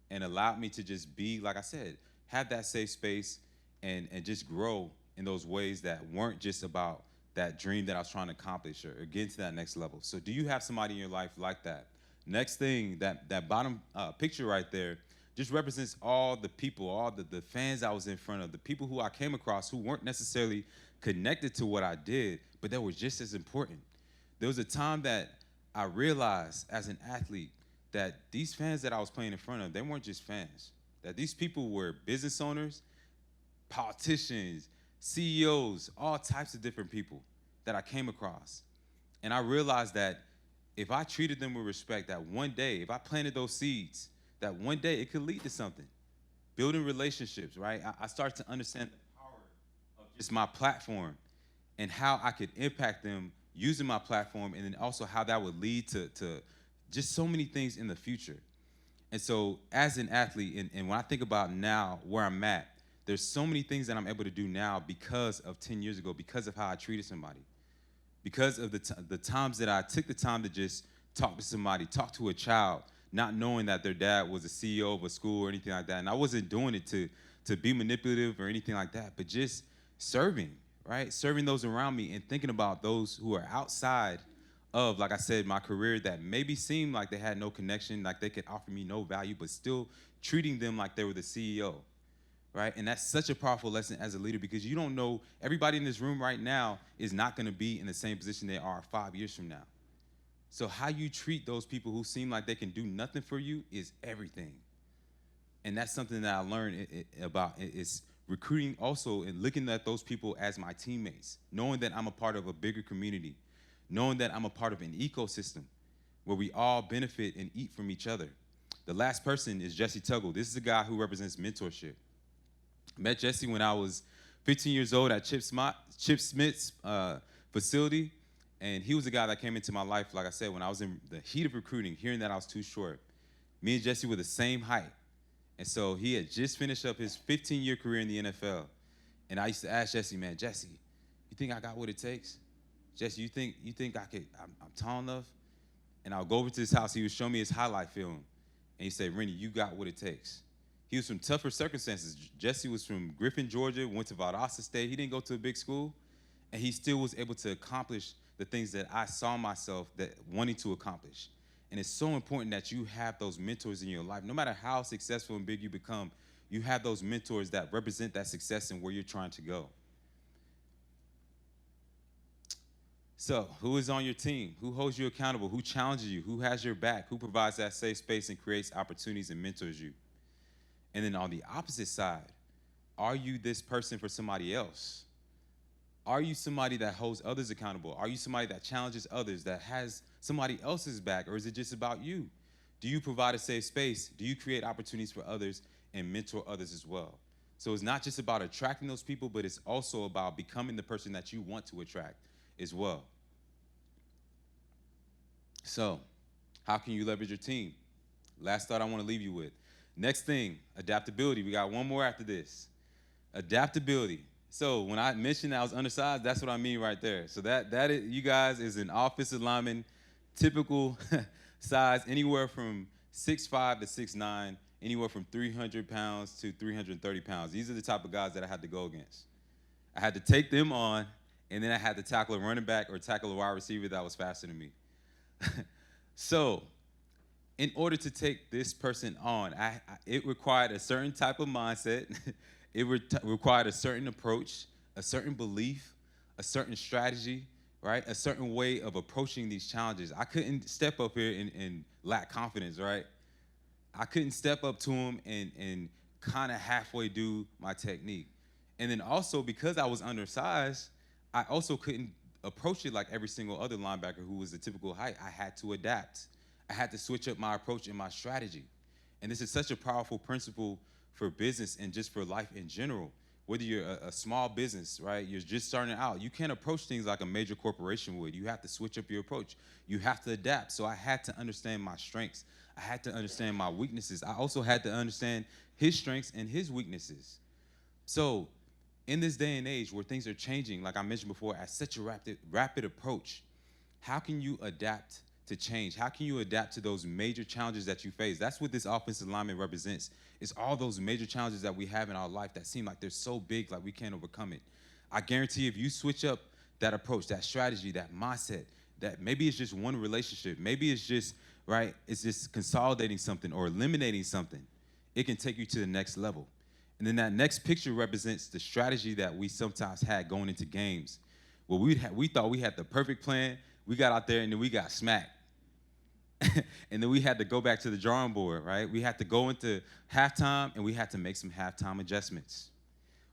and allowed me to just be, like I said, have that safe space and just grow in those ways that weren't just about that dream that I was trying to accomplish or get to that next level. So do you have somebody in your life like that? Next thing, that bottom picture right there just represents all the people, all the fans I was in front of, the people who I came across who weren't necessarily connected to what I did, but that were just as important. There was a time that I realized as an athlete that these fans that I was playing in front of, they weren't just fans, that these people were business owners, politicians, CEOs, all types of different people that I came across. And I realized that if I treated them with respect, that one day, if I planted those seeds, that one day it could lead to something. Building relationships, right? I started to understand the power of just my platform and how I could impact them using my platform, and then also how that would lead to just so many things in the future. And so as an athlete, and when I think about now where I'm at, there's so many things that I'm able to do now because of 10 years ago, because of how I treated somebody, because of the times that I took the time to just talk to somebody, talk to a child, not knowing that their dad was a CEO of a school or anything like that. And I wasn't doing it to be manipulative or anything like that, but just serving, right? Serving those around me and thinking about those who are outside of, like I said, my career that maybe seemed like they had no connection, like they could offer me no value, but still treating them like they were the CEO. Right? And that's such a powerful lesson as a leader, because you don't know, everybody in this room right now is not going to be in the same position they are 5 years from now. So how you treat those people who seem like they can do nothing for you is everything. And that's something that I learned about is recruiting also, and looking at those people as my teammates, knowing that I'm a part of a bigger community, knowing that I'm a part of an ecosystem where we all benefit and eat from each other. The last person is Jesse Tuggle. This is a guy who represents mentorship. Met Jesse when I was 15 years old at Chip Smith's facility, and he was the guy that came into my life, like I said, when I was in the heat of recruiting, hearing that I was too short. Me and Jesse were the same height, And so he had just finished up his 15-year career in the NFL. And I used to ask Jesse, man, Jesse, you think I got what it takes? Jesse, you think I'm tall enough? And I'll go over to his house. He would show me his highlight film. And he said, Rennie, you got what it takes. He was from tougher circumstances. Jesse was from Griffin, Georgia, went to Valdosta State. He didn't go to a big school. And he still was able to accomplish the things that I saw myself that wanting to accomplish. And it's so important that you have those mentors in your life. No matter how successful and big you become, you have those mentors that represent that success and where you're trying to go. So, who is on your team? Who holds you accountable? Who challenges you? Who has your back? Who provides that safe space and creates opportunities and mentors you? And then on the opposite side, are you this person for somebody else? Are you somebody that holds others accountable? Are you somebody that challenges others, that has somebody else's back, or is it just about you? Do you provide a safe space? Do you create opportunities for others and mentor others as well? So it's not just about attracting those people, but it's also about becoming the person that you want to attract as well. So, how can you leverage your team? Last thought I want to leave you with. Next thing, adaptability. We got one more after this. Adaptability. So when I mentioned I was undersized, that's what I mean right there. So that is, you guys, is an offensive lineman, typical size, anywhere from 6'5" to 6'9", anywhere from 300 pounds to 330 pounds. These are the type of guys that I had to go against. I had to take them on, and then I had to tackle a running back or tackle a wide receiver that was faster than me. So in order to take this person on, it required a certain type of mindset. It required a certain approach, a certain belief, a certain strategy, right? A certain way of approaching these challenges. I couldn't step up here and lack confidence, right? I couldn't step up to him and kind of halfway do my technique. And then also, because I was undersized, I also couldn't approach it like every single other linebacker who was the typical height. I had to adapt. I had to switch up my approach and my strategy. And this is such a powerful principle for business and just for life in general. Whether you're a small business, right? You're just starting out. You can't approach things like a major corporation would. You have to switch up your approach. You have to adapt. So I had to understand my strengths. I had to understand my weaknesses. I also had to understand his strengths and his weaknesses. So in this day and age where things are changing, like I mentioned before, at such a rapid approach, how can you adapt to change? How can you adapt to those major challenges that you face? That's what this offensive lineman represents. It's all those major challenges that we have in our life that seem like they're so big, like we can't overcome it. I guarantee if you switch up that approach, that strategy, that mindset, that maybe it's just one relationship, maybe it's just, right, it's just consolidating something or eliminating something, it can take you to the next level. And then that next picture represents the strategy that we sometimes had going into games. Well, we thought we had the perfect plan. We got out there and then we got smacked. And then we had to go back to the drawing board, right? We had to go into halftime and we had to make some halftime adjustments.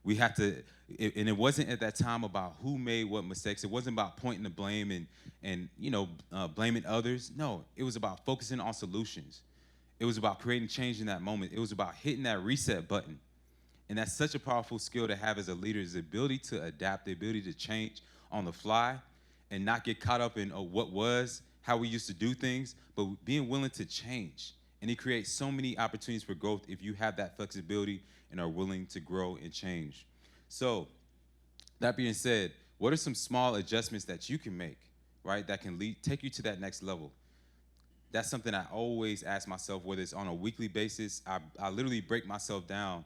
We had to, and it wasn't at that time about who made what mistakes. It wasn't about pointing the blame and blaming others. No, it was about focusing on solutions. It was about creating change in that moment. It was about hitting that reset button. And that's such a powerful skill to have as a leader, is the ability to adapt, the ability to change on the fly and not get caught up in what was, how we used to do things, but being willing to change. And it creates so many opportunities for growth if you have that flexibility and are willing to grow and change. So that being said, what are some small adjustments that you can make, right, that can take you to that next level? That's something I always ask myself, whether it's on a weekly basis. I literally break myself down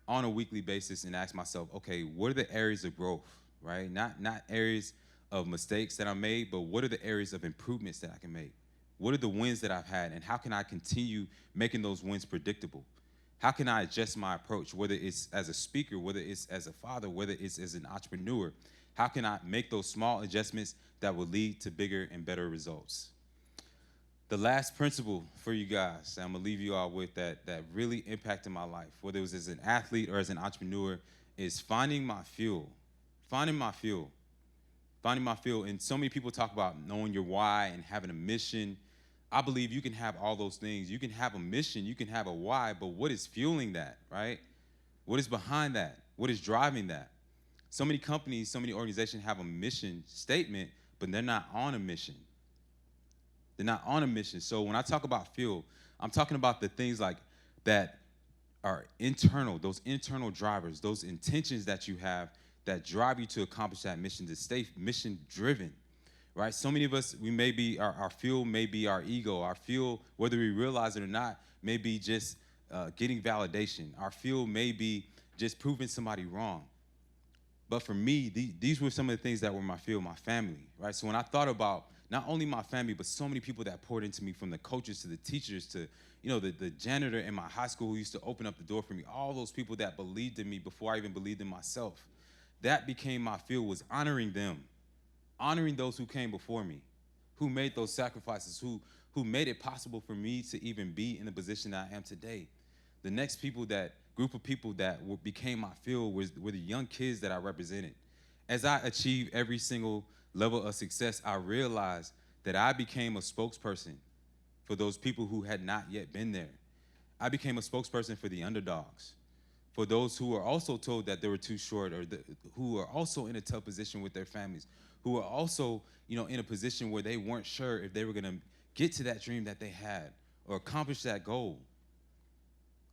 on a weekly basis and ask myself, okay, what are the areas of growth, right? Not areas of mistakes that I made, but what are the areas of improvements that I can make? What are the wins that I've had, and how can I continue making those wins predictable? How can I adjust my approach, whether it's as a speaker, whether it's as a father, whether it's as an entrepreneur? How can I make those small adjustments that will lead to bigger and better results? The last principle for you guys that I'm gonna leave you all with that really impacted my life, whether it was as an athlete or as an entrepreneur, is finding my fuel. Finding my fuel. Finding my fuel. And so many people talk about knowing your why and having a mission. I believe you can have all those things. You can have a mission, you can have a why, but what is fueling that, right? What is behind that? What is driving that? So many companies, so many organizations have a mission statement, but they're not on a mission. They're not on a mission. So when I talk about fuel, I'm talking about the things like that are internal, those internal drivers, those intentions that you have that drive you to accomplish that mission, to stay mission driven, right? So many of us, we may be, our fuel may be our ego. Our fuel, whether we realize it or not, may be just getting validation. Our fuel may be just proving somebody wrong. But for me, these were some of the things that were my fuel, my family, right? So when I thought about not only my family, but so many people that poured into me, from the coaches to the teachers to, the janitor in my high school who used to open up the door for me, all those people that believed in me before I even believed in myself, that became my field, was honoring them, honoring those who came before me, who made those sacrifices, who made it possible for me to even be in the position that I am today. The next group of people that became my field were the young kids that I represented. As I achieved every single level of success, I realized that I became a spokesperson for those people who had not yet been there. I became a spokesperson for the underdogs, for those who were also told that they were too short, or who were also in a tough position with their families, who were also, in a position where they weren't sure if they were gonna get to that dream that they had or accomplish that goal.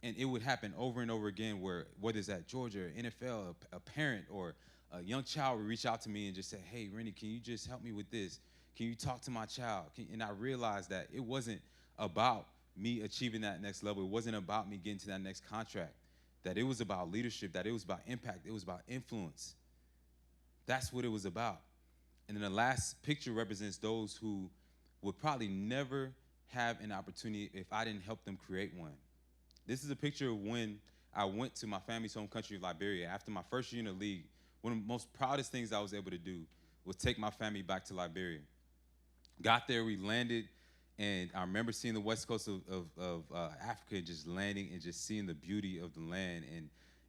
And it would happen over and over again, where whether it's at Georgia or NFL, a parent or a young child would reach out to me and just say, "Hey, Rennie, can you just help me with this? Can you talk to my child?" And I realized that it wasn't about me achieving that next level. It wasn't about me getting to that next contract. That it was about leadership, that it was about impact, it was about influence. That's what it was about. And then the last picture represents those who would probably never have an opportunity if I didn't help them create one. This is a picture of when I went to my family's home country of Liberia. After my first year in the league, one of the most proudest things I was able to do was take my family back to Liberia. Got there, we landed, and I remember seeing the west coast of Africa, and just landing and just seeing the beauty of the land and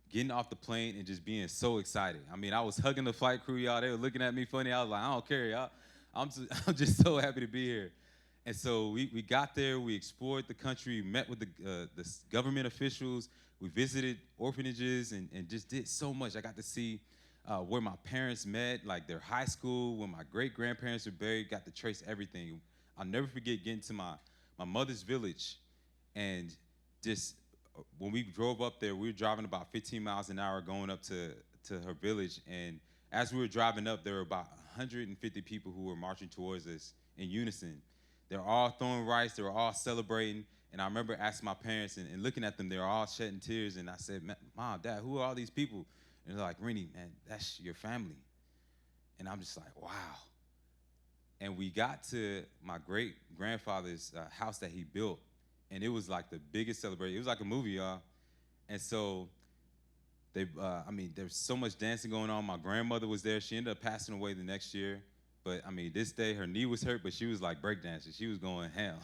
getting off the plane and just being so excited. I mean, I was hugging the flight crew, y'all. They were looking at me funny. I was like, "I don't care, y'all. I'm just so happy to be here." And so we got there, we explored the country, met with the government officials, we visited orphanages and just did so much. I got to see where my parents met, like their high school, where my great-grandparents were buried, got to trace everything. I'll never forget getting to my mother's village, and just when we drove up there, we were driving about 15 miles an hour going up to her village, and as we were driving up, there were about 150 people who were marching towards us in unison. They're all throwing rice, they were all celebrating, and I remember asking my parents and looking at them, they were all shedding tears, and I said, "Mom, Dad, who are all these people?" And they're like, "Rennie, man, that's your family." And I'm just like, wow. And we got to my great-grandfather's house that he built, and it was like the biggest celebration. It was like a movie, y'all. And so there's so much dancing going on. My grandmother was there. She ended up passing away the next year. But this day her knee was hurt, but she was like breakdancing. She was going ham.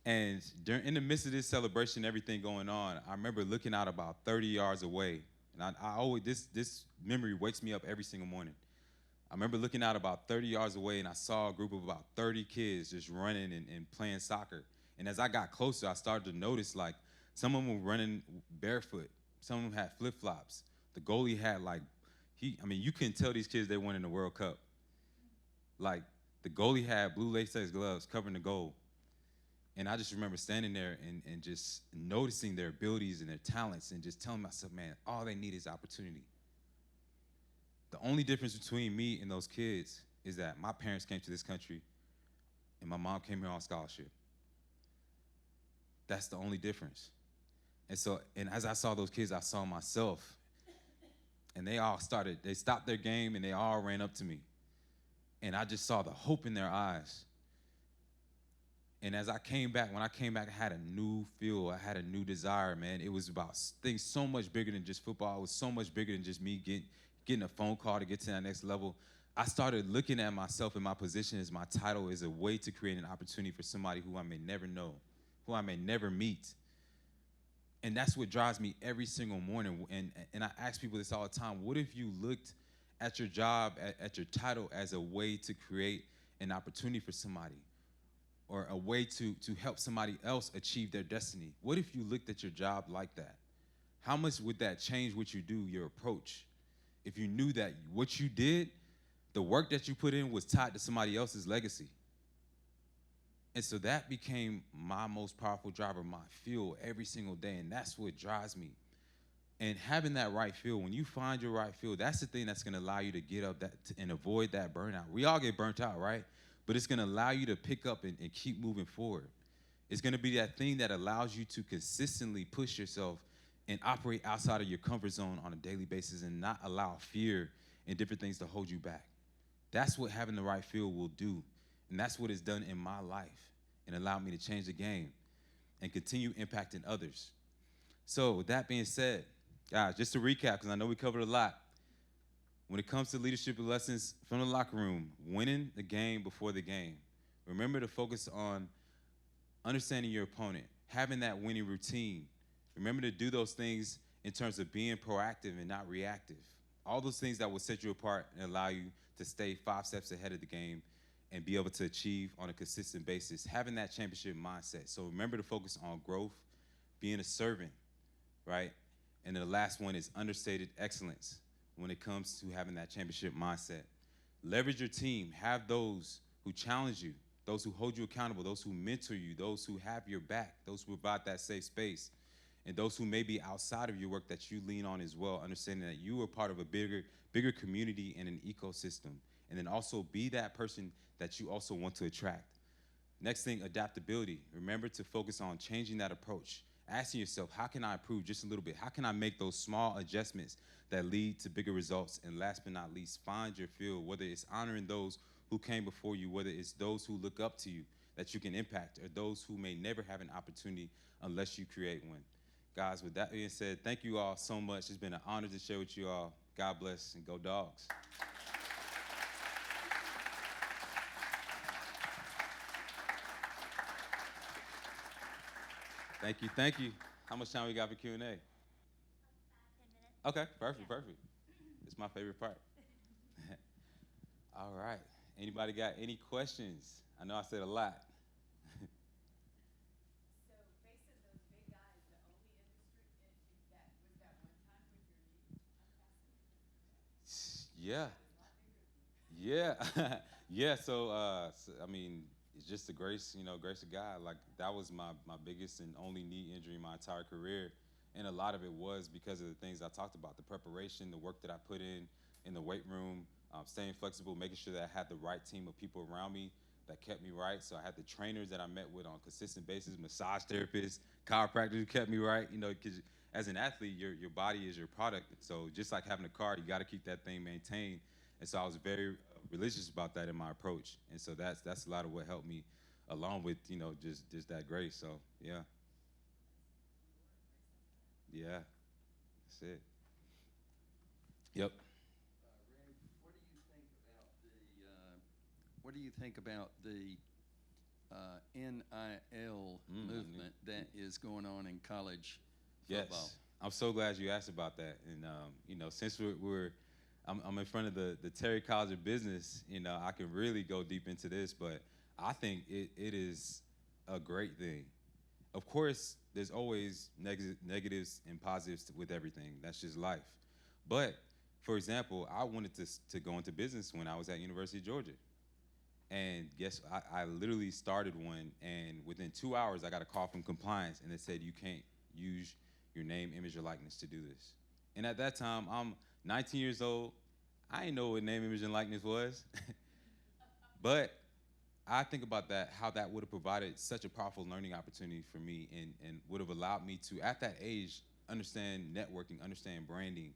And in the midst of this celebration, everything going on, I remember looking out about 30 yards away. And I always, this memory wakes me up every single morning. I remember looking out about 30 yards away, and I saw a group of about 30 kids just running and playing soccer. And as I got closer, I started to notice, like, some of them were running barefoot. Some of them had flip-flops. The goalie had, you couldn't tell these kids they weren't in the World Cup. Like, the goalie had blue latex gloves covering the goal. And I just remember standing there and just noticing their abilities and their talents and just telling myself, man, all they need is opportunity. The only difference between me and those kids is that my parents came to this country and my mom came here on scholarship. That's the only difference. And as I saw those kids, I saw myself. And they stopped their game and they all ran up to me. And I just saw the hope in their eyes. And when I came back, I had a new feel. I had a new desire, man. It was about things so much bigger than just football. It was so much bigger than just me getting a phone call to get to that next level. I started looking at myself and my position as my title as a way to create an opportunity for somebody who I may never know, who I may never meet. And that's what drives me every single morning. And I ask people this all the time. What if you looked at your job, at your title, as a way to create an opportunity for somebody, or a way to help somebody else achieve their destiny? What if you looked at your job like that? How much would that change what you do, your approach? If you knew that what you did, the work that you put in was tied to somebody else's legacy. And so that became my most powerful driver, my fuel every single day. And that's what drives me. And having that right feel, when you find your right feel, that's the thing that's going to allow you to get up and avoid that burnout. We all get burnt out, right? But it's going to allow you to pick up and keep moving forward. It's going to be that thing that allows you to consistently push yourself and operate outside of your comfort zone on a daily basis and not allow fear and different things to hold you back. That's what having the right feel will do. And that's what it's done in my life and allowed me to change the game and continue impacting others. So with that being said, guys, just to recap, because I know we covered a lot. When it comes to leadership lessons from the locker room, winning the game before the game. Remember to focus on understanding your opponent, having that winning routine. Remember to do those things in terms of being proactive and not reactive. All those things that will set you apart and allow you to stay 5 steps ahead of the game and be able to achieve on a consistent basis, having that championship mindset. So remember to focus on growth, being a servant, right? And then the last one is understated excellence when it comes to having that championship mindset. Leverage your team. Have those who challenge you, those who hold you accountable, those who mentor you, those who have your back, those who provide that safe space, and those who may be outside of your work that you lean on as well, understanding that you are part of a bigger community and an ecosystem. And then also be that person that you also want to attract. Next thing, adaptability. Remember to focus on changing that approach. Asking yourself, how can I improve just a little bit? How can I make those small adjustments that lead to bigger results? And last but not least, find your field, whether it's honoring those who came before you, whether it's those who look up to you that you can impact, or those who may never have an opportunity unless you create one. Guys, with that being said, thank you all so much. It's been an honor to share with you all. God bless and go Dogs. Thank you, thank you. How much time we got for Q&A? 5, 10 minutes. Okay, perfect. It's my favorite part. All right. Anybody got any questions? I know I said a lot. So facing those big guys, the only industry that was that one time with your knee, I'm fascinated. Yeah, That was a lot bigger than you. yeah, yeah. So I mean, it's just the grace, grace of God. Like that was my biggest and only knee injury my entire career, and a lot of it was because of the things I talked about: the preparation, the work that I put in the weight room, staying flexible, making sure that I had the right team of people around me that kept me right. So I had the trainers that I met with on a consistent basis, massage therapists, chiropractors who kept me right. Because as an athlete, your body is your product. So just like having a car, you got to keep that thing maintained. And so I was very religious about that in my approach. And so that's a lot of what helped me, along with just that grace. So yeah, that's it. Yep. Randy, what do you think about the NIL movement that is going on in college football? Yes, I'm so glad you asked about that. And since I'm in front of the Terry College of Business, I can really go deep into this. But I think it is a great thing. Of course, there's always negatives and positives with everything. That's just life. But for example, I wanted to go into business when I was at University of Georgia. And guess I literally started one, and within 2 hours, I got a call from compliance, and they said you can't use your name, image, or likeness to do this. And at that time, I'm 19 years old. I didn't know what name, image, and likeness was. But I think about that, how that would have provided such a powerful learning opportunity for me and would have allowed me to, at that age, understand networking, understand branding,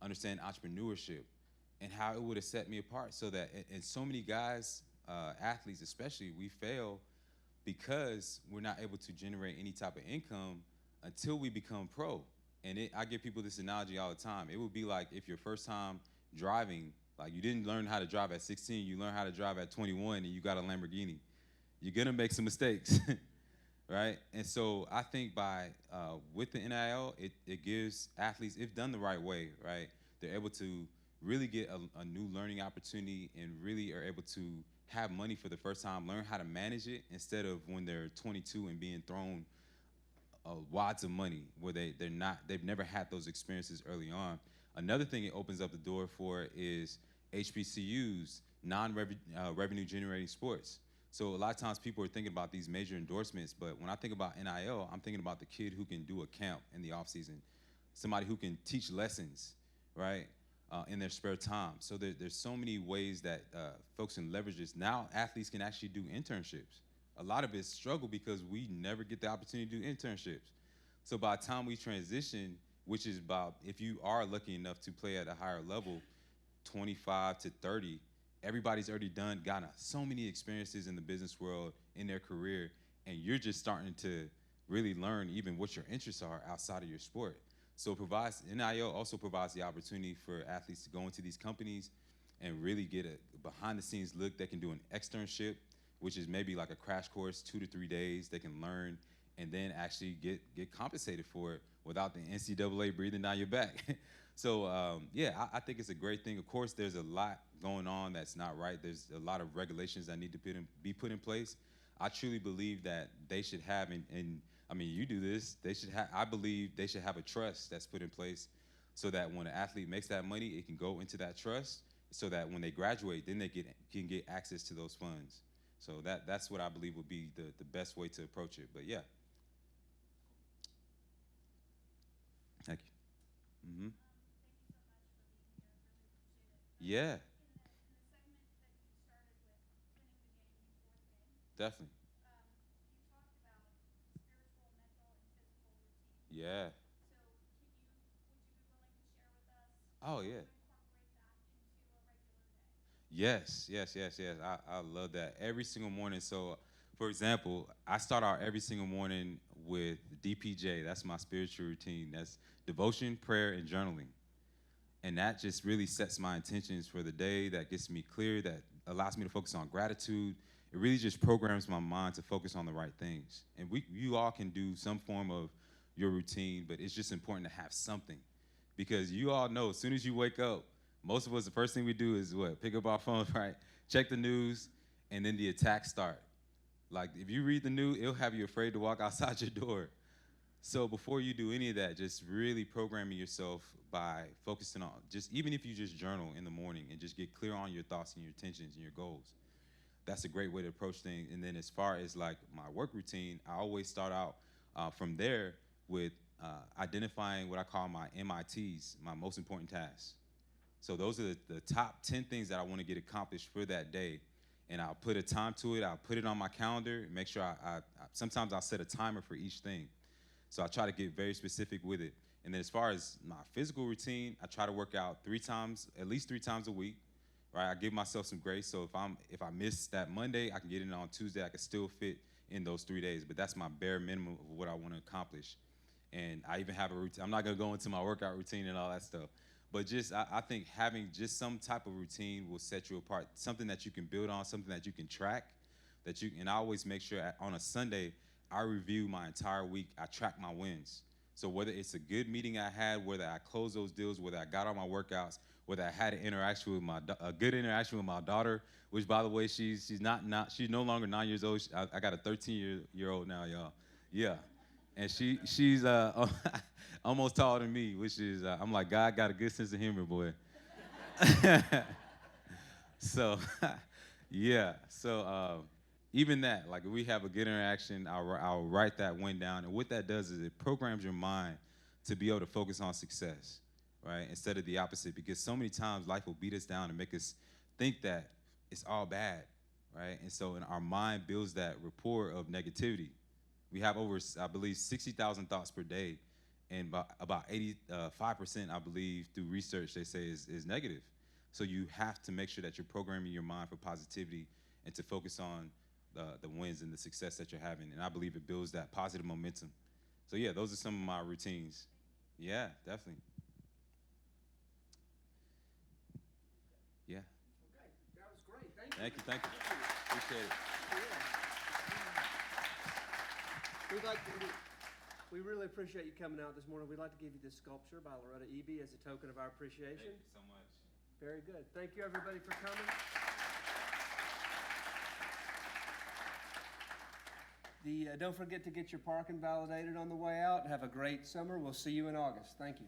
understand entrepreneurship, and how it would have set me apart. So that, and so many guys, athletes especially, we fail because we're not able to generate any type of income until we become pro. And I give people this analogy all the time. It would be like if your first time driving, like you didn't learn how to drive at 16, you learn how to drive at 21 and you got a Lamborghini. You're gonna make some mistakes, right? And so I think with the NIL, it gives athletes, if done the right way, right, they're able to really get a new learning opportunity and really are able to have money for the first time, learn how to manage it instead of when they're 22 and being thrown wads of money where they've never had those experiences early on. Another thing it opens up the door for is HBCUs, non-revenue generating sports. So a lot of times people are thinking about these major endorsements, but when I think about NIL, I'm thinking about the kid who can do a camp in the off season, somebody who can teach lessons, right, in their spare time. So there's so many ways that folks can leverage this. Now athletes can actually do internships. A lot of it's struggle because we never get the opportunity to do internships. So by the time we transition, which is about, if you are lucky enough to play at a higher level, 25 to 30, everybody's already gotten so many experiences in the business world in their career, and you're just starting to really learn even what your interests are outside of your sport. So NIL also provides the opportunity for athletes to go into these companies and really get a behind the scenes look. They can do an externship, which is maybe like a crash course, 2 to 3 days. They can learn and then actually get compensated for it without the NCAA breathing down your back. So yeah, I think it's a great thing. Of course, there's a lot going on that's not right. There's a lot of regulations that need to be put in place. I truly believe that they should have, and I mean, you do this, I believe they should have a trust that's put in place so that when an athlete makes that money, it can go into that trust so that when they graduate, then they can get access to those funds. So that's what I believe would be the best way to approach it. But yeah. Thank you. Mm-hmm. Yeah, definitely. Yeah. Oh yeah. Yes, yes, yes, yes. I love that. Every single morning. So, for example, I start out every single morning with DPJ. That's my spiritual routine. That's devotion, prayer, and journaling. And that just really sets my intentions for the day. That gets me clear. That allows me to focus on gratitude. It really just programs my mind to focus on the right things. And you all can do some form of your routine, but it's just important to have something. Because you all know, as soon as you wake up, most of us, the first thing we do is what? Pick up our phone, right? Check the news, and then the attacks start. Like, if you read the news, it'll have you afraid to walk outside your door. So before you do any of that, just really programming yourself by focusing on, just even if you just journal in the morning and just get clear on your thoughts and your intentions and your goals. That's a great way to approach things. And then as far as like my work routine, I always start out from there with identifying what I call my MITs, my most important tasks. So those are the top 10 things that I want to get accomplished for that day. And I'll put a time to it. I'll put it on my calendar. Make sure sometimes I'll set a timer for each thing. So I try to get very specific with it. And then as far as my physical routine, I try to work out at least three times a week, right? I give myself some grace. So if I miss that Monday, I can get in on Tuesday. I can still fit in those 3 days. But that's my bare minimum of what I want to accomplish. And I even have a routine. I'm not going to go into my workout routine and all that stuff. But just I think having just some type of routine will set you apart. Something that you can build on, something that you can track. And I always make sure on a Sunday, I review my entire week. I track my wins. So whether it's a good meeting I had, whether I closed those deals, whether I got all my workouts, whether I had a good interaction with my daughter, which by the way, she's no longer 9 years old. I got a 13-year-old now, y'all. Yeah, and she's almost taller than me, which is I'm like, God got a good sense of humor, boy. So yeah, so. Even that, like if we have a good interaction, I'll write that win down. And what that does is it programs your mind to be able to focus on success, right? Instead of the opposite, because so many times life will beat us down and make us think that it's all bad, right? And so in our mind builds that rapport of negativity. We have over, I believe, 60,000 thoughts per day. And about 85%, I believe, through research, they say is negative. So you have to make sure that you're programming your mind for positivity and to focus on the wins and the success that you're having. And I believe it builds that positive momentum. So yeah, those are some of my routines. Yeah, definitely. Yeah. Okay, that was great. Thank you. Thank you. Appreciate it. We really appreciate you coming out this morning. We'd like to give you this sculpture by Loretta Eby as a token of our appreciation. Thank you so much. Very good. Thank you, everybody, for coming. Don't forget to get your parking validated on the way out. Have a great summer. We'll see you in August. Thank you.